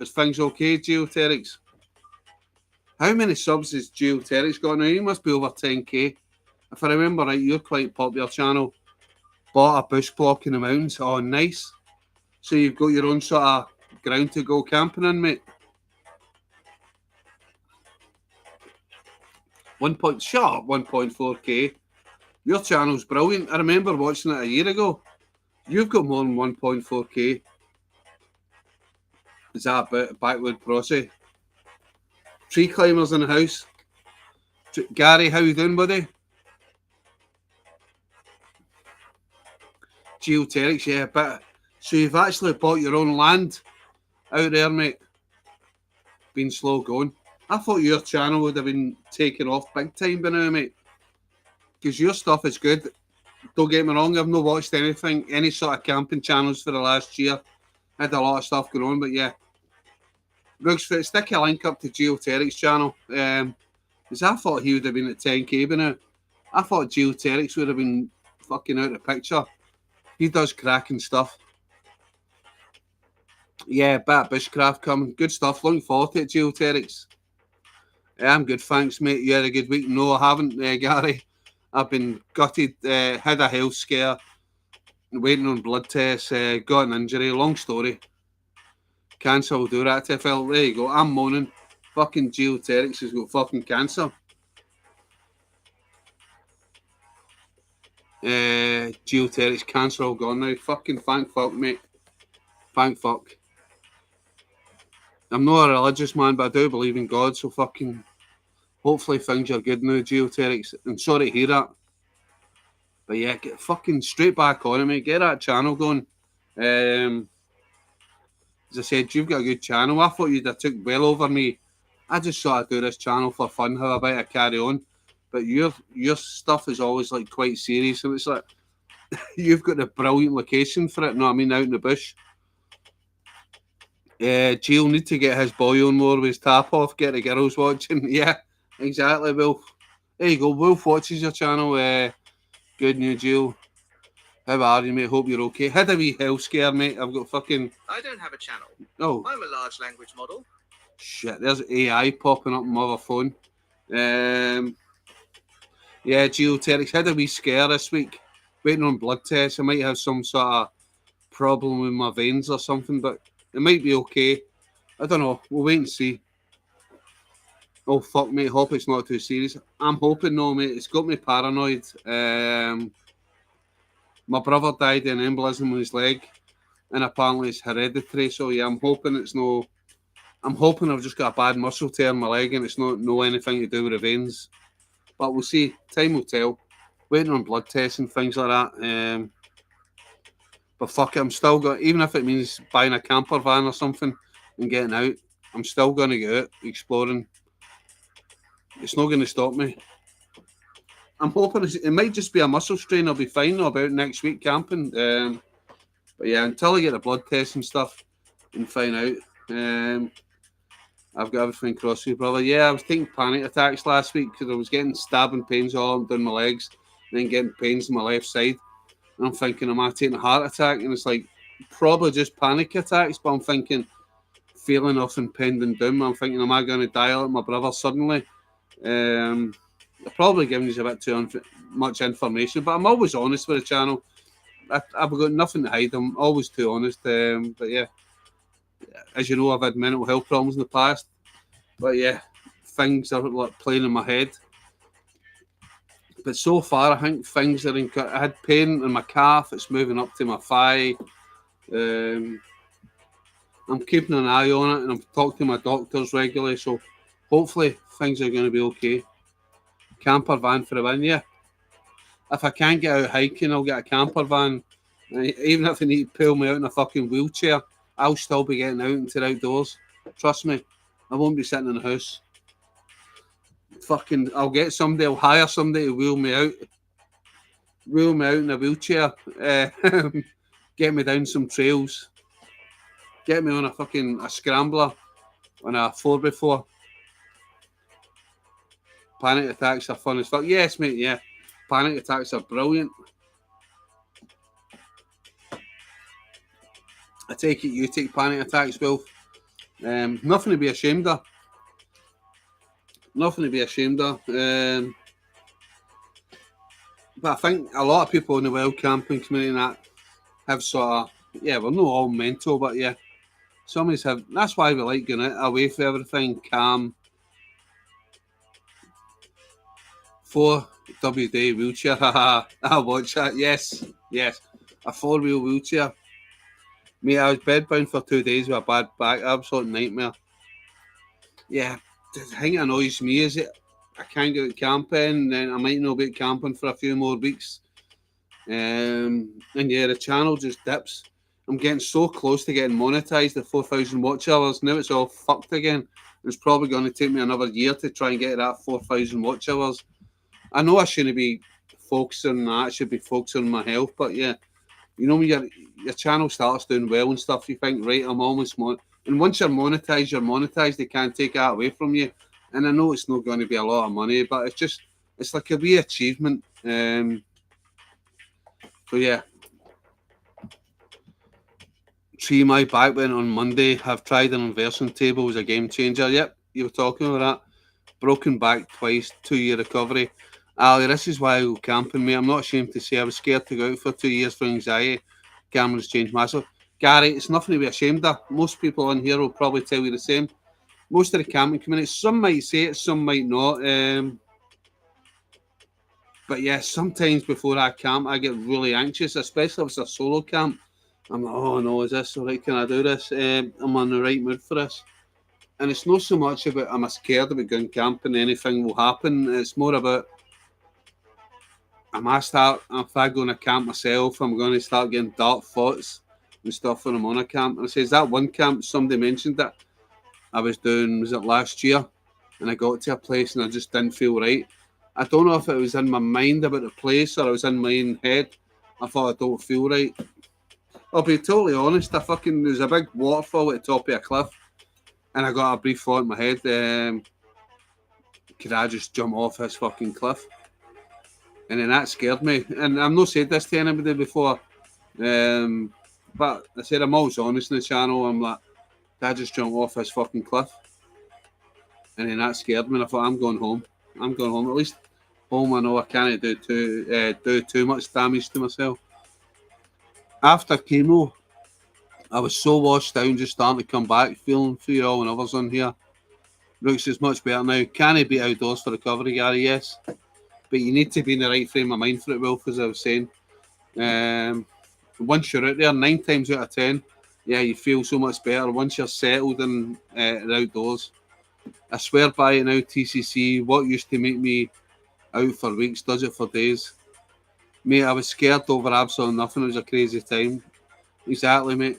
is things okay, Geoterics? How many subs has Geoterics got now? You must be over 10k. If I remember right, you're quite popular channel. Bought a bush block in the mountains. Oh, nice. So you've got your own sort of ground to go camping in, mate. Shut up, 1.4k. Your channel's brilliant. I remember watching it a year ago. You've got more than 1.4k. Is that a bit backward prosy? Tree climbers in the house. Gary, how you doing, buddy? Geoterics, yeah, but so you've actually bought your own land out there, mate. Been slow going. I thought your channel would have been taken off big time by now, mate. Because your stuff is good. Don't get me wrong, I've not watched anything, any sort of camping channels for the last year. Had a lot of stuff going on, but yeah. Rugs, stick a link up to Geoterics channel. Because I thought he would have been at 10k by now. I thought Geoterics would have been fucking out of the picture. He does cracking stuff. Yeah, bit of bushcraft coming. Good stuff. Looking forward to it, Geoterics. Yeah, I'm good, thanks, mate. You had a good week? No, I haven't, Gary. I've been gutted. Had a health scare. Waiting on blood tests. Got an injury. Long story. Cancer will do that to a fella. There you go. I'm moaning. Fucking Geoterics has got fucking cancer. Geoterics cancer all gone now. Fucking thank fuck, mate. Thank fuck. I'm not a religious man, but I do believe in God, so fucking hopefully things are good now, Geoterics. I'm sorry to hear that. But yeah, get fucking straight back on it, mate. Get that channel going. As I said, you've got a good channel. I thought you'd have took well over me. I just thought I'd do this channel for fun, how about I carry on. But your stuff is always like quite serious, and it's like you've got a brilliant location for it. No, I mean out in the bush. Gio need to get his boy on more with his tap off. Get the girls watching. Yeah, exactly, Wolf. There you go. Wolf watches your channel. Good news, Gio. How are you, mate? Hope you're okay. Had a wee health scare, mate. I've got fucking. I don't have a channel. Oh. I'm a large language model. Shit, there's AI popping up on my other phone. Yeah, Geoterics had a wee scare this week. Waiting on blood tests. I might have some sort of problem with my veins or something, but it might be okay. I don't know. We'll wait and see. Oh, fuck, mate. Hope it's not too serious. I'm hoping no, mate. It's got me paranoid. My brother died in an embolism in his leg, and apparently it's hereditary. So, yeah, I'm hoping it's no... I'm hoping I've just got a bad muscle tear in my leg and it's not anything to do with the veins. But we'll see. Time will tell. Waiting on blood tests and things like that. But fuck it, I'm still going, even if it means buying a camper van or something and getting out, I'm still going to get out exploring. It's not going to stop me. I'm hoping it might just be a muscle strain. I'll be fine about next week camping. But yeah, until I get the blood test and stuff and find out. I've got everything crossed with, brother. Yeah, I was taking panic attacks last week because I was getting stabbing pains all up down my legs and then getting pains in my left side. And I'm thinking, am I taking a heart attack? And it's like, probably just panic attacks, but I'm thinking, feeling off impending doom. I'm thinking, am I going to die like my brother suddenly? I'm probably giving you a bit too much information, but I'm always honest with the channel. I've got nothing to hide. I'm always too honest. But yeah. As you know, I've had mental health problems in the past, but yeah, things are like playing in my head. But so far, I think things are I had pain in my calf. It's moving up to my thigh. I'm keeping an eye on it, and I'm talking to my doctors regularly. So hopefully, things are going to be okay. Camper van for a win, yeah. If I can't get out hiking, I'll get a camper van. Even if they need to pull me out in a fucking wheelchair, I'll still be getting out into the outdoors. Trust me, I won't be sitting in the house. Fucking, I'll get somebody, I'll hire somebody to wheel me out in a wheelchair, get me down some trails, get me on a scrambler, on a 4x4. panic attacks are fun as fuck. Yes, mate, yeah. Panic attacks are brilliant. I take it you take panic attacks, Will. Nothing to be ashamed of. Nothing to be ashamed of. But I think a lot of people in the wild camping community and that have sort of, yeah, we're not all mental, but yeah, some of us have. That's why we like going away for everything, calm. 4WD wheelchair, haha. I watch that. Yes, yes. A 4-wheel wheelchair. Mate, I was bedbound for 2 days with a bad back, absolute nightmare. Yeah, the thing that annoys me is that I can't get out camping, then I might not be camping for a few more weeks. And yeah, the channel just dips. I'm getting so close to getting monetized at 4,000 watch hours. Now it's all fucked again. It's probably going to take me another year to try and get that 4,000 watch hours. I know I shouldn't be focusing on that. I should be focusing on my health. But yeah, you know, when your channel starts doing well and stuff, you think, right, I'm almost and once you're monetized, they can't take that away from you. And I know it's not going to be a lot of money, but it's like a wee achievement. So yeah, my back went on Monday. I've tried an inversion table, was a game changer. Yep, you were talking about that. Broken back twice, 2-year recovery. Ali, this is why I go camping, mate. I'm not ashamed to say I was scared to go out for 2 years for anxiety. Cameras changed massive. Gary, it's nothing to be ashamed of. Most people on here will probably tell you the same. Most of the camping community, some might say it, some might not. But yeah, sometimes before I camp, I get really anxious, especially if it's a solo camp. I'm like, oh no, is this all right? Can I do this? I'm on the right mood for this. And it's not so much about I'm scared about going camping, anything will happen. It's more about if I go on a camp myself, I'm going to start getting dark thoughts and stuff when I'm on a camp. And I says that one camp, somebody mentioned that I was doing, was it last year? And I got to a place and I just didn't feel right. I don't know if it was in my mind about the place or I was in my own head. I thought I don't feel right. I'll be totally honest, there's a big waterfall at the top of a cliff. And I got a brief thought in my head, could I just jump off this fucking cliff? And then that scared me. And I've not said this to anybody before. But I said I'm always honest in the channel. I'm like, did I just jump off this fucking cliff? And then that scared me. And I thought, I'm going home. I'm going home. At least home I know I can't do too much damage to myself. After chemo, I was so washed down, just starting to come back, feeling for you all and others on here. Looks is much better now. Can he be outdoors for recovery, Gary? Yes. But you need to be in the right frame of mind for it, Wilf, as I was saying. Once you're out there, 9 times out of 10, yeah, you feel so much better once you're settled in the outdoors. I swear by it now, TCC, what used to make me out for weeks does it for days. Mate, I was scared over absolutely nothing. It was a crazy time. Exactly, mate.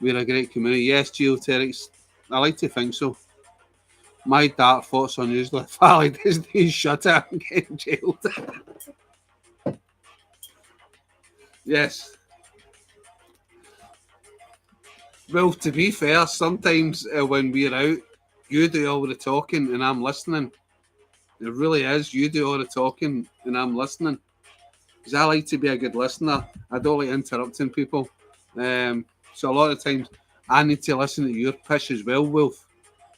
We're a great community. Yes, geoterics. I like to think so. My dark thoughts on usually valid as they shut it and getting jailed. Yes. Well, to be fair, sometimes when we're out, you do all the talking and I'm listening. It really is. You do all the talking and I'm listening. Because I like to be a good listener. I don't like interrupting people. So a lot of times I need to listen to your pish as well, Wolf.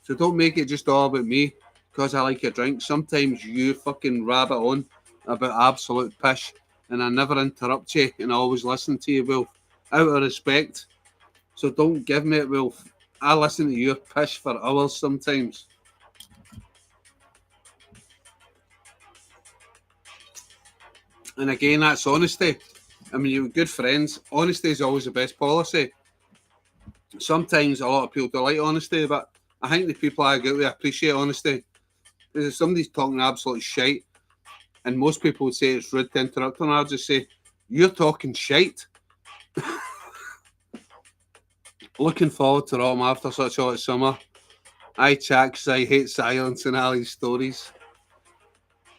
So don't make it just all about me because I like a drink. Sometimes you fucking rabbit on about absolute pish and I never interrupt you and I always listen to you, Wolf, out of respect. So don't give me it, Wolf. I listen to your pish for hours sometimes. And again, that's honesty. I mean, you're good friends. Honesty is always the best policy. Sometimes a lot of people don't like honesty, but I think the people I get with appreciate honesty. Because if somebody's talking absolute shite, and most people would say it's rude to interrupt them, I'll just say, you're talking shite. Looking forward to autumn after such a hot summer. I chat because I hate silence and Ali's stories.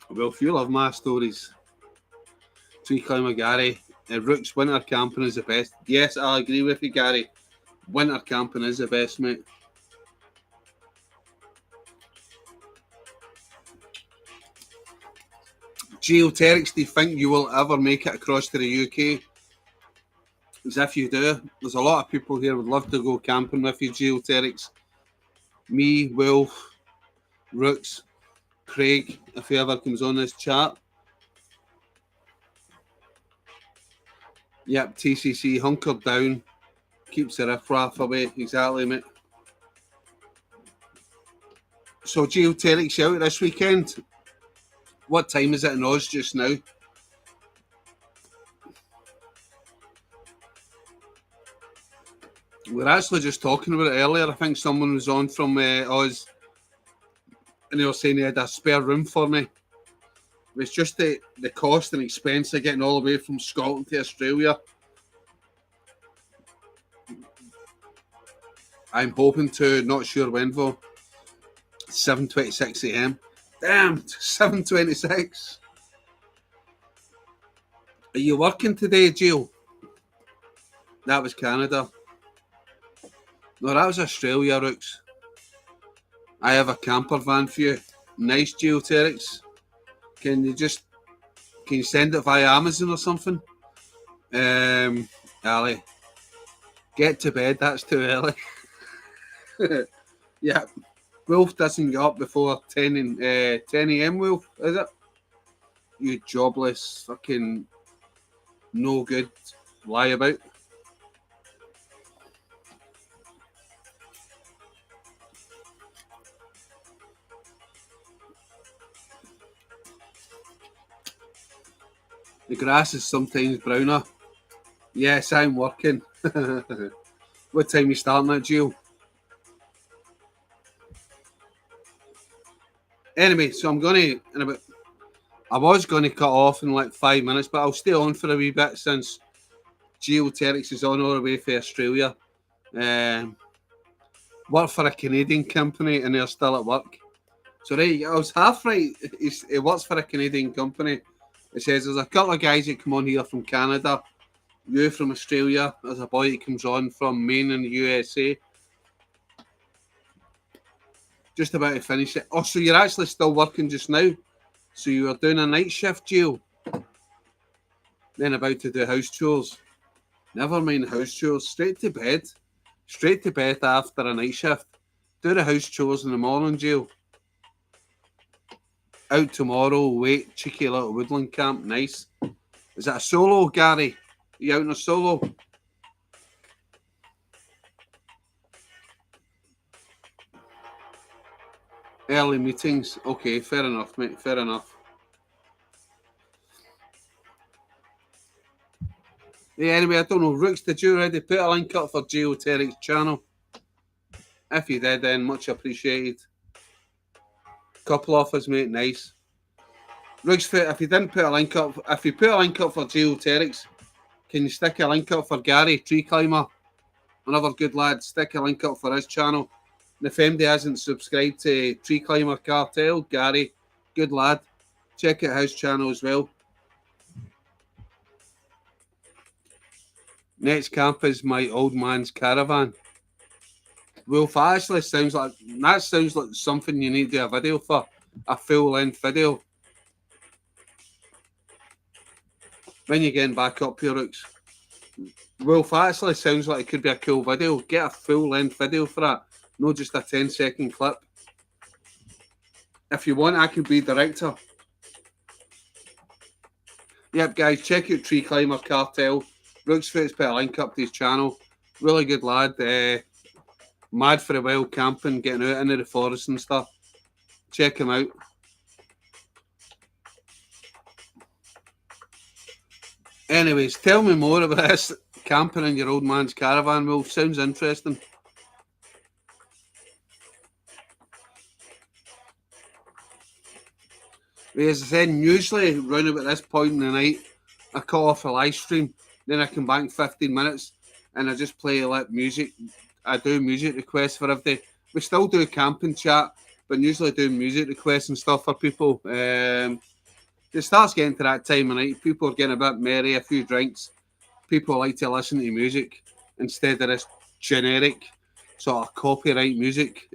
Well, if you love my stories, Tree Climber Gary, Rook's winter camping is the best. Yes, I'll agree with you, Gary. Winter camping is the best, mate. Geoterics, do you think you will ever make it across to the UK? As if you do, there's a lot of people here would love to go camping with you, Geoterics. Me, Wolf, Rooks, Craig, if he ever comes on this chat. Yep, TCC, hunkered down, keeps the riffraff away. Exactly, mate. So, Geoterics, you out this weekend? What time is it in Oz just now? We were actually just talking about it earlier. I think someone was on from Oz and they were saying they had a spare room for me. It's just the cost and expense of getting all the way from Scotland to Australia. I'm hoping to, not sure when though. 7:26 a.m. Damn, 7:26. Are you working today, Jill? That was Canada. No, that was Australia, Rooks. I have a camper van for you. Nice, Geoterics. Can you send it via Amazon or something? Ali, get to bed. That's too early. Yeah, Wolf doesn't get up before 10 a.m. Wolf, is it? You jobless, fucking no good lie about. The grass is sometimes browner. Yes, I'm working. What time are you starting at, Jill? Anyway, so I was gonna cut off in like 5 minutes, but I'll stay on for a wee bit since Geoterics is on all the way for Australia. Work for a Canadian company and they're still at work. So there you go. I was half right. It works for a Canadian company. It says there's a couple of guys that come on here from Canada, you from Australia, there's a boy that comes on from Maine in the USA. Just about to finish it. Oh, so you're actually still working just now? So you were doing a night shift, Jill? Then about to do house chores? Never mind house chores. Straight to bed. Straight to bed after a night shift. Do the house chores in the morning, Jill. Out tomorrow, wait, cheeky little woodland camp, nice. Is that a solo, Gary? Are you out in a solo? Early meetings, okay, fair enough, mate, fair enough. Yeah, anyway, I don't know, Rooks, did you already put a link up for Geoterics channel? If you did, then much appreciated. Couple offers, mate, nice. Rooks, if you didn't put a link up, if you put a link up for Geoterics, can you stick a link up for Gary, Tree Climber? Another good lad, stick a link up for his channel. And if anybody hasn't subscribed to Tree Climber Cartel, Gary, good lad, check out his channel as well. Next camp is my old man's caravan. Wolf, actually sounds like something you need to do a video for, a full-length video. When you're getting back up here, Rooks. Wolf, actually sounds like it could be a cool video. Get a full-length video for that, not just a 10-second clip. If you want, I could be director. Yep, guys, check out Tree Climber Cartel. Rooks Foot's put a link up to his channel. Really good lad. Mad for a wild camping, getting out into the forest and stuff. Check him out. Anyways, tell me more about this camping in your old man's caravan, Wolf. Sounds interesting. As I said, usually round about this point in the night, I cut off a live stream, then I come back 15 minutes and I just play like music. I do music requests for every day. We still do camping chat, but usually do music requests and stuff for people. It starts getting to that time of night. People are getting a bit merry, a few drinks. People like to listen to music instead of this generic sort of copyright music.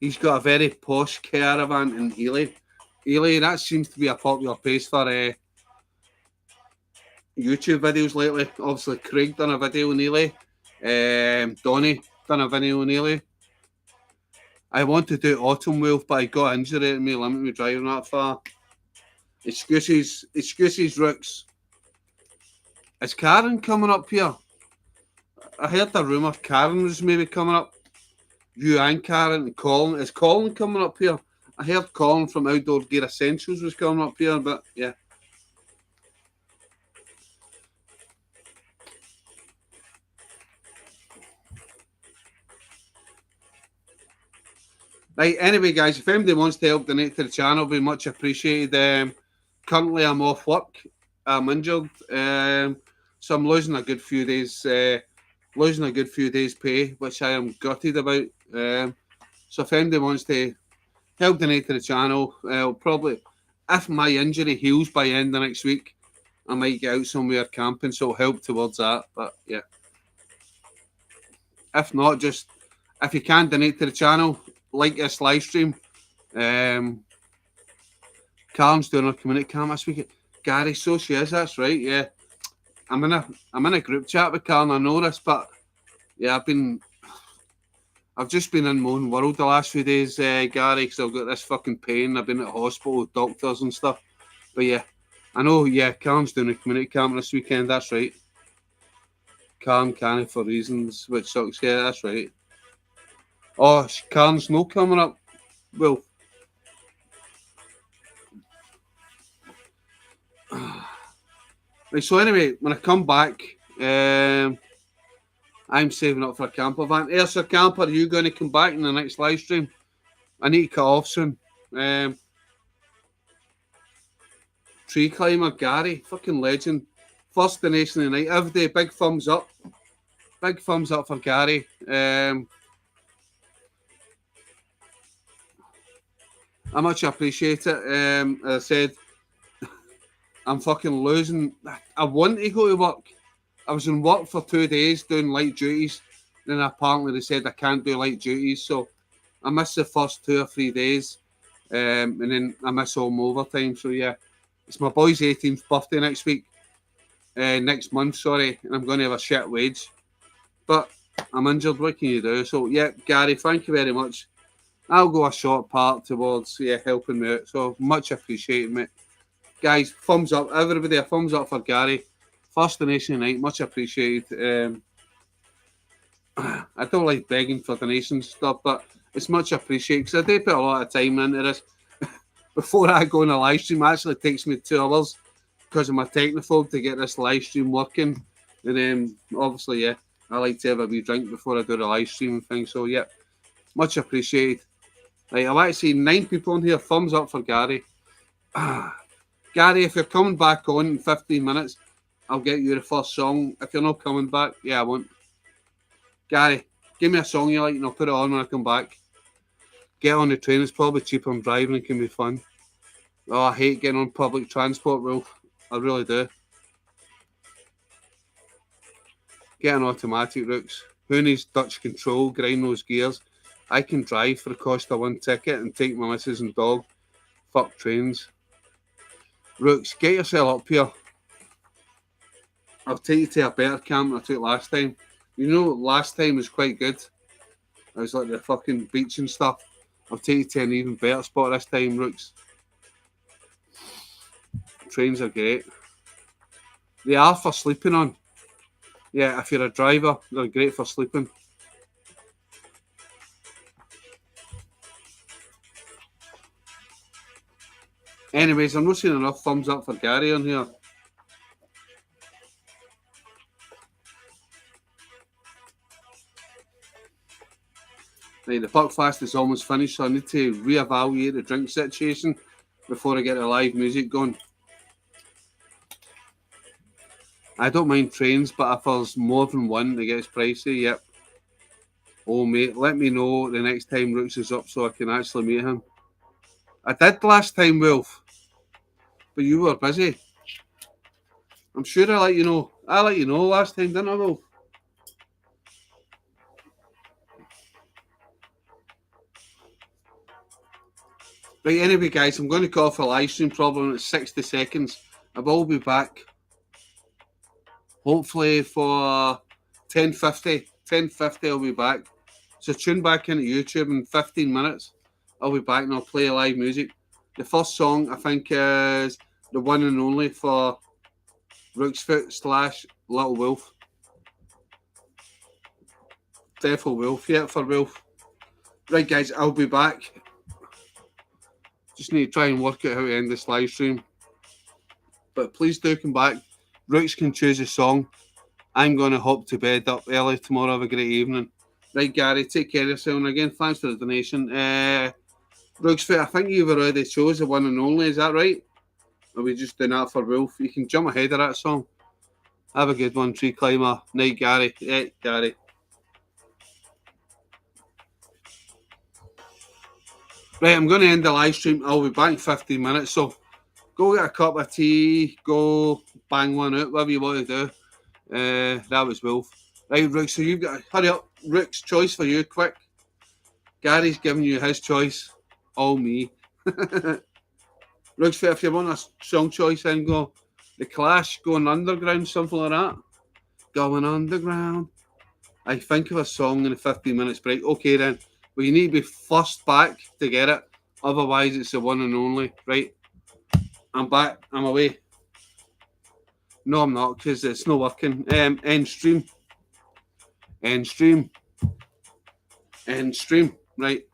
He's got a very posh caravan in Ely. Ely, that seems to be a popular place for YouTube videos lately. Obviously, Craig done a video on Ely. Donny done a video on Ely. I want to do Autumn Wolf, but I got injury and me limit me driving that far. Excuses, Rooks. Is Karen coming up here? I heard the rumour Karen was maybe coming up. You and Karen and Colin. Is Colin coming up here? I heard Colin from Outdoor Gear Essentials was coming up here, but yeah. Right, anyway, guys, if anybody wants to help donate to the channel, it'd be much appreciated. Currently, I'm off work. I'm injured, so I'm losing a good few days. Pay, which I am gutted about. So if anybody wants to help donate to the channel, probably if my injury heals by the end of next week, I might get out somewhere camping. So help towards that. But yeah, if not, just if you can donate to the channel, like this live stream. Karen's doing her community camp this week. Gary, so she is. That's right. Yeah, I'm in a group chat with Karen. I know this, but yeah, I've just been in my own world the last few days, Gary, because I've got this fucking pain. I've been at the hospital with doctors and stuff. But yeah, I know. Yeah, Karen's doing a community camp this weekend. That's right. Karen can't for reasons, which sucks. Yeah, that's right. Oh, Karen's no coming up. Well. Right, so anyway, when I come back, I'm saving up for a camper van. Hey, Sir Camper, are you going to come back in the next live stream? I need to cut off soon. Tree climber Gary, fucking legend. First donation of the night. Every day, big thumbs up. Big thumbs up for Gary. I much appreciate it. As I said, I'm fucking losing. I want to go to work. I was in work for 2 days doing light duties. Then apparently they said I can't do light duties. So I missed the first 2 or 3 days. And then I miss all my overtime. So yeah, it's my boy's 18th birthday next week. Next month, sorry. And I'm going to have a shit wage. But I'm injured. What can you do? So yeah, Gary, thank you very much. I'll go a short part towards helping me out. So much appreciated, mate. Guys, thumbs up. Everybody, a thumbs up for Gary. First donation tonight, much appreciated. I don't like begging for donations stuff, but it's much appreciated because I do put a lot of time into this. Before I go on a live stream, it actually takes me 2 hours because of my technophobe to get this live stream working. And then, obviously, yeah, I like to have a wee drink before I do the live stream and things. So, yeah, much appreciated. Right, I'd like to see 9 people in here. Thumbs up for Gary. Gary, if you're coming back on in 15 minutes, I'll get you the first song. If you're not coming back, yeah, I won't. Gary, give me a song you like and I'll put it on when I come back. Get on the train. It's probably cheaper than driving and can be fun. Oh, I hate getting on public transport, Wolf. I really do. Get an automatic, Rooks. Who needs Dutch control? Grind those gears. I can drive for the cost of 1 ticket and take my missus and dog. Fuck trains. Rooks, get yourself up here. I'll take you to a better camp than I took last time. You know, last time was quite good. I was like the fucking beach and stuff. I'll take you to an even better spot this time, Rooks. Trains are great. They are for sleeping on. Yeah, if you're a driver, they're great for sleeping. Anyways, I'm not seeing enough thumbs up for Gary on here. Right, the Buckfast is almost finished, so I need to reevaluate the drink situation before I get the live music going. I don't mind trains, but if there's more than one, it gets pricey, yep. Oh, mate, let me know the next time Rooks is up so I can actually meet him. I did last time, Wolf, but you were busy. I'm sure I let you know. I let you know last time, didn't I, Wolf? Right, anyway, guys, I'm going to call for a live stream problem at 60 seconds. I will be back, hopefully, for 10:50. 10:50, I'll be back. So tune back into YouTube in 15 minutes. I'll be back and I'll play live music. The first song, I think, is the one and only for Rooksfoot / Little Wolf. Devil Wolf, yeah, for Wolf. Right, guys, I'll be back. Just need to try and work out how to end this live stream. But please do come back. Rooks can choose a song. I'm going to hop to bed up early tomorrow. Have a great evening. Right, Gary, take care of yourself. And again, thanks for the donation. Rooksfoot, I think you've already chose the one and only. Is that right? Or are we just doing that for Wolf? You can jump ahead of that song. Have a good one, Tree Climber. Night, Gary. Yeah, Gary. Right, I'm going to end the live stream. I'll be back in 15 minutes. So go get a cup of tea. Go bang one out, whatever you want to do. That was Wolf. Right, Rook, so you've got... Hurry up. Rook's choice for you, quick. Gary's giving you his choice. All me. Rook's, if you want a song choice, then go The Clash, Going Underground, something like that. Going Underground. I think of a song in a 15 minutes break. Okay, then. But you need to be first back to get it. Otherwise, it's the one and only. Right? I'm back. I'm away. No, I'm not, because it's not working. End stream. End stream. End stream. Right.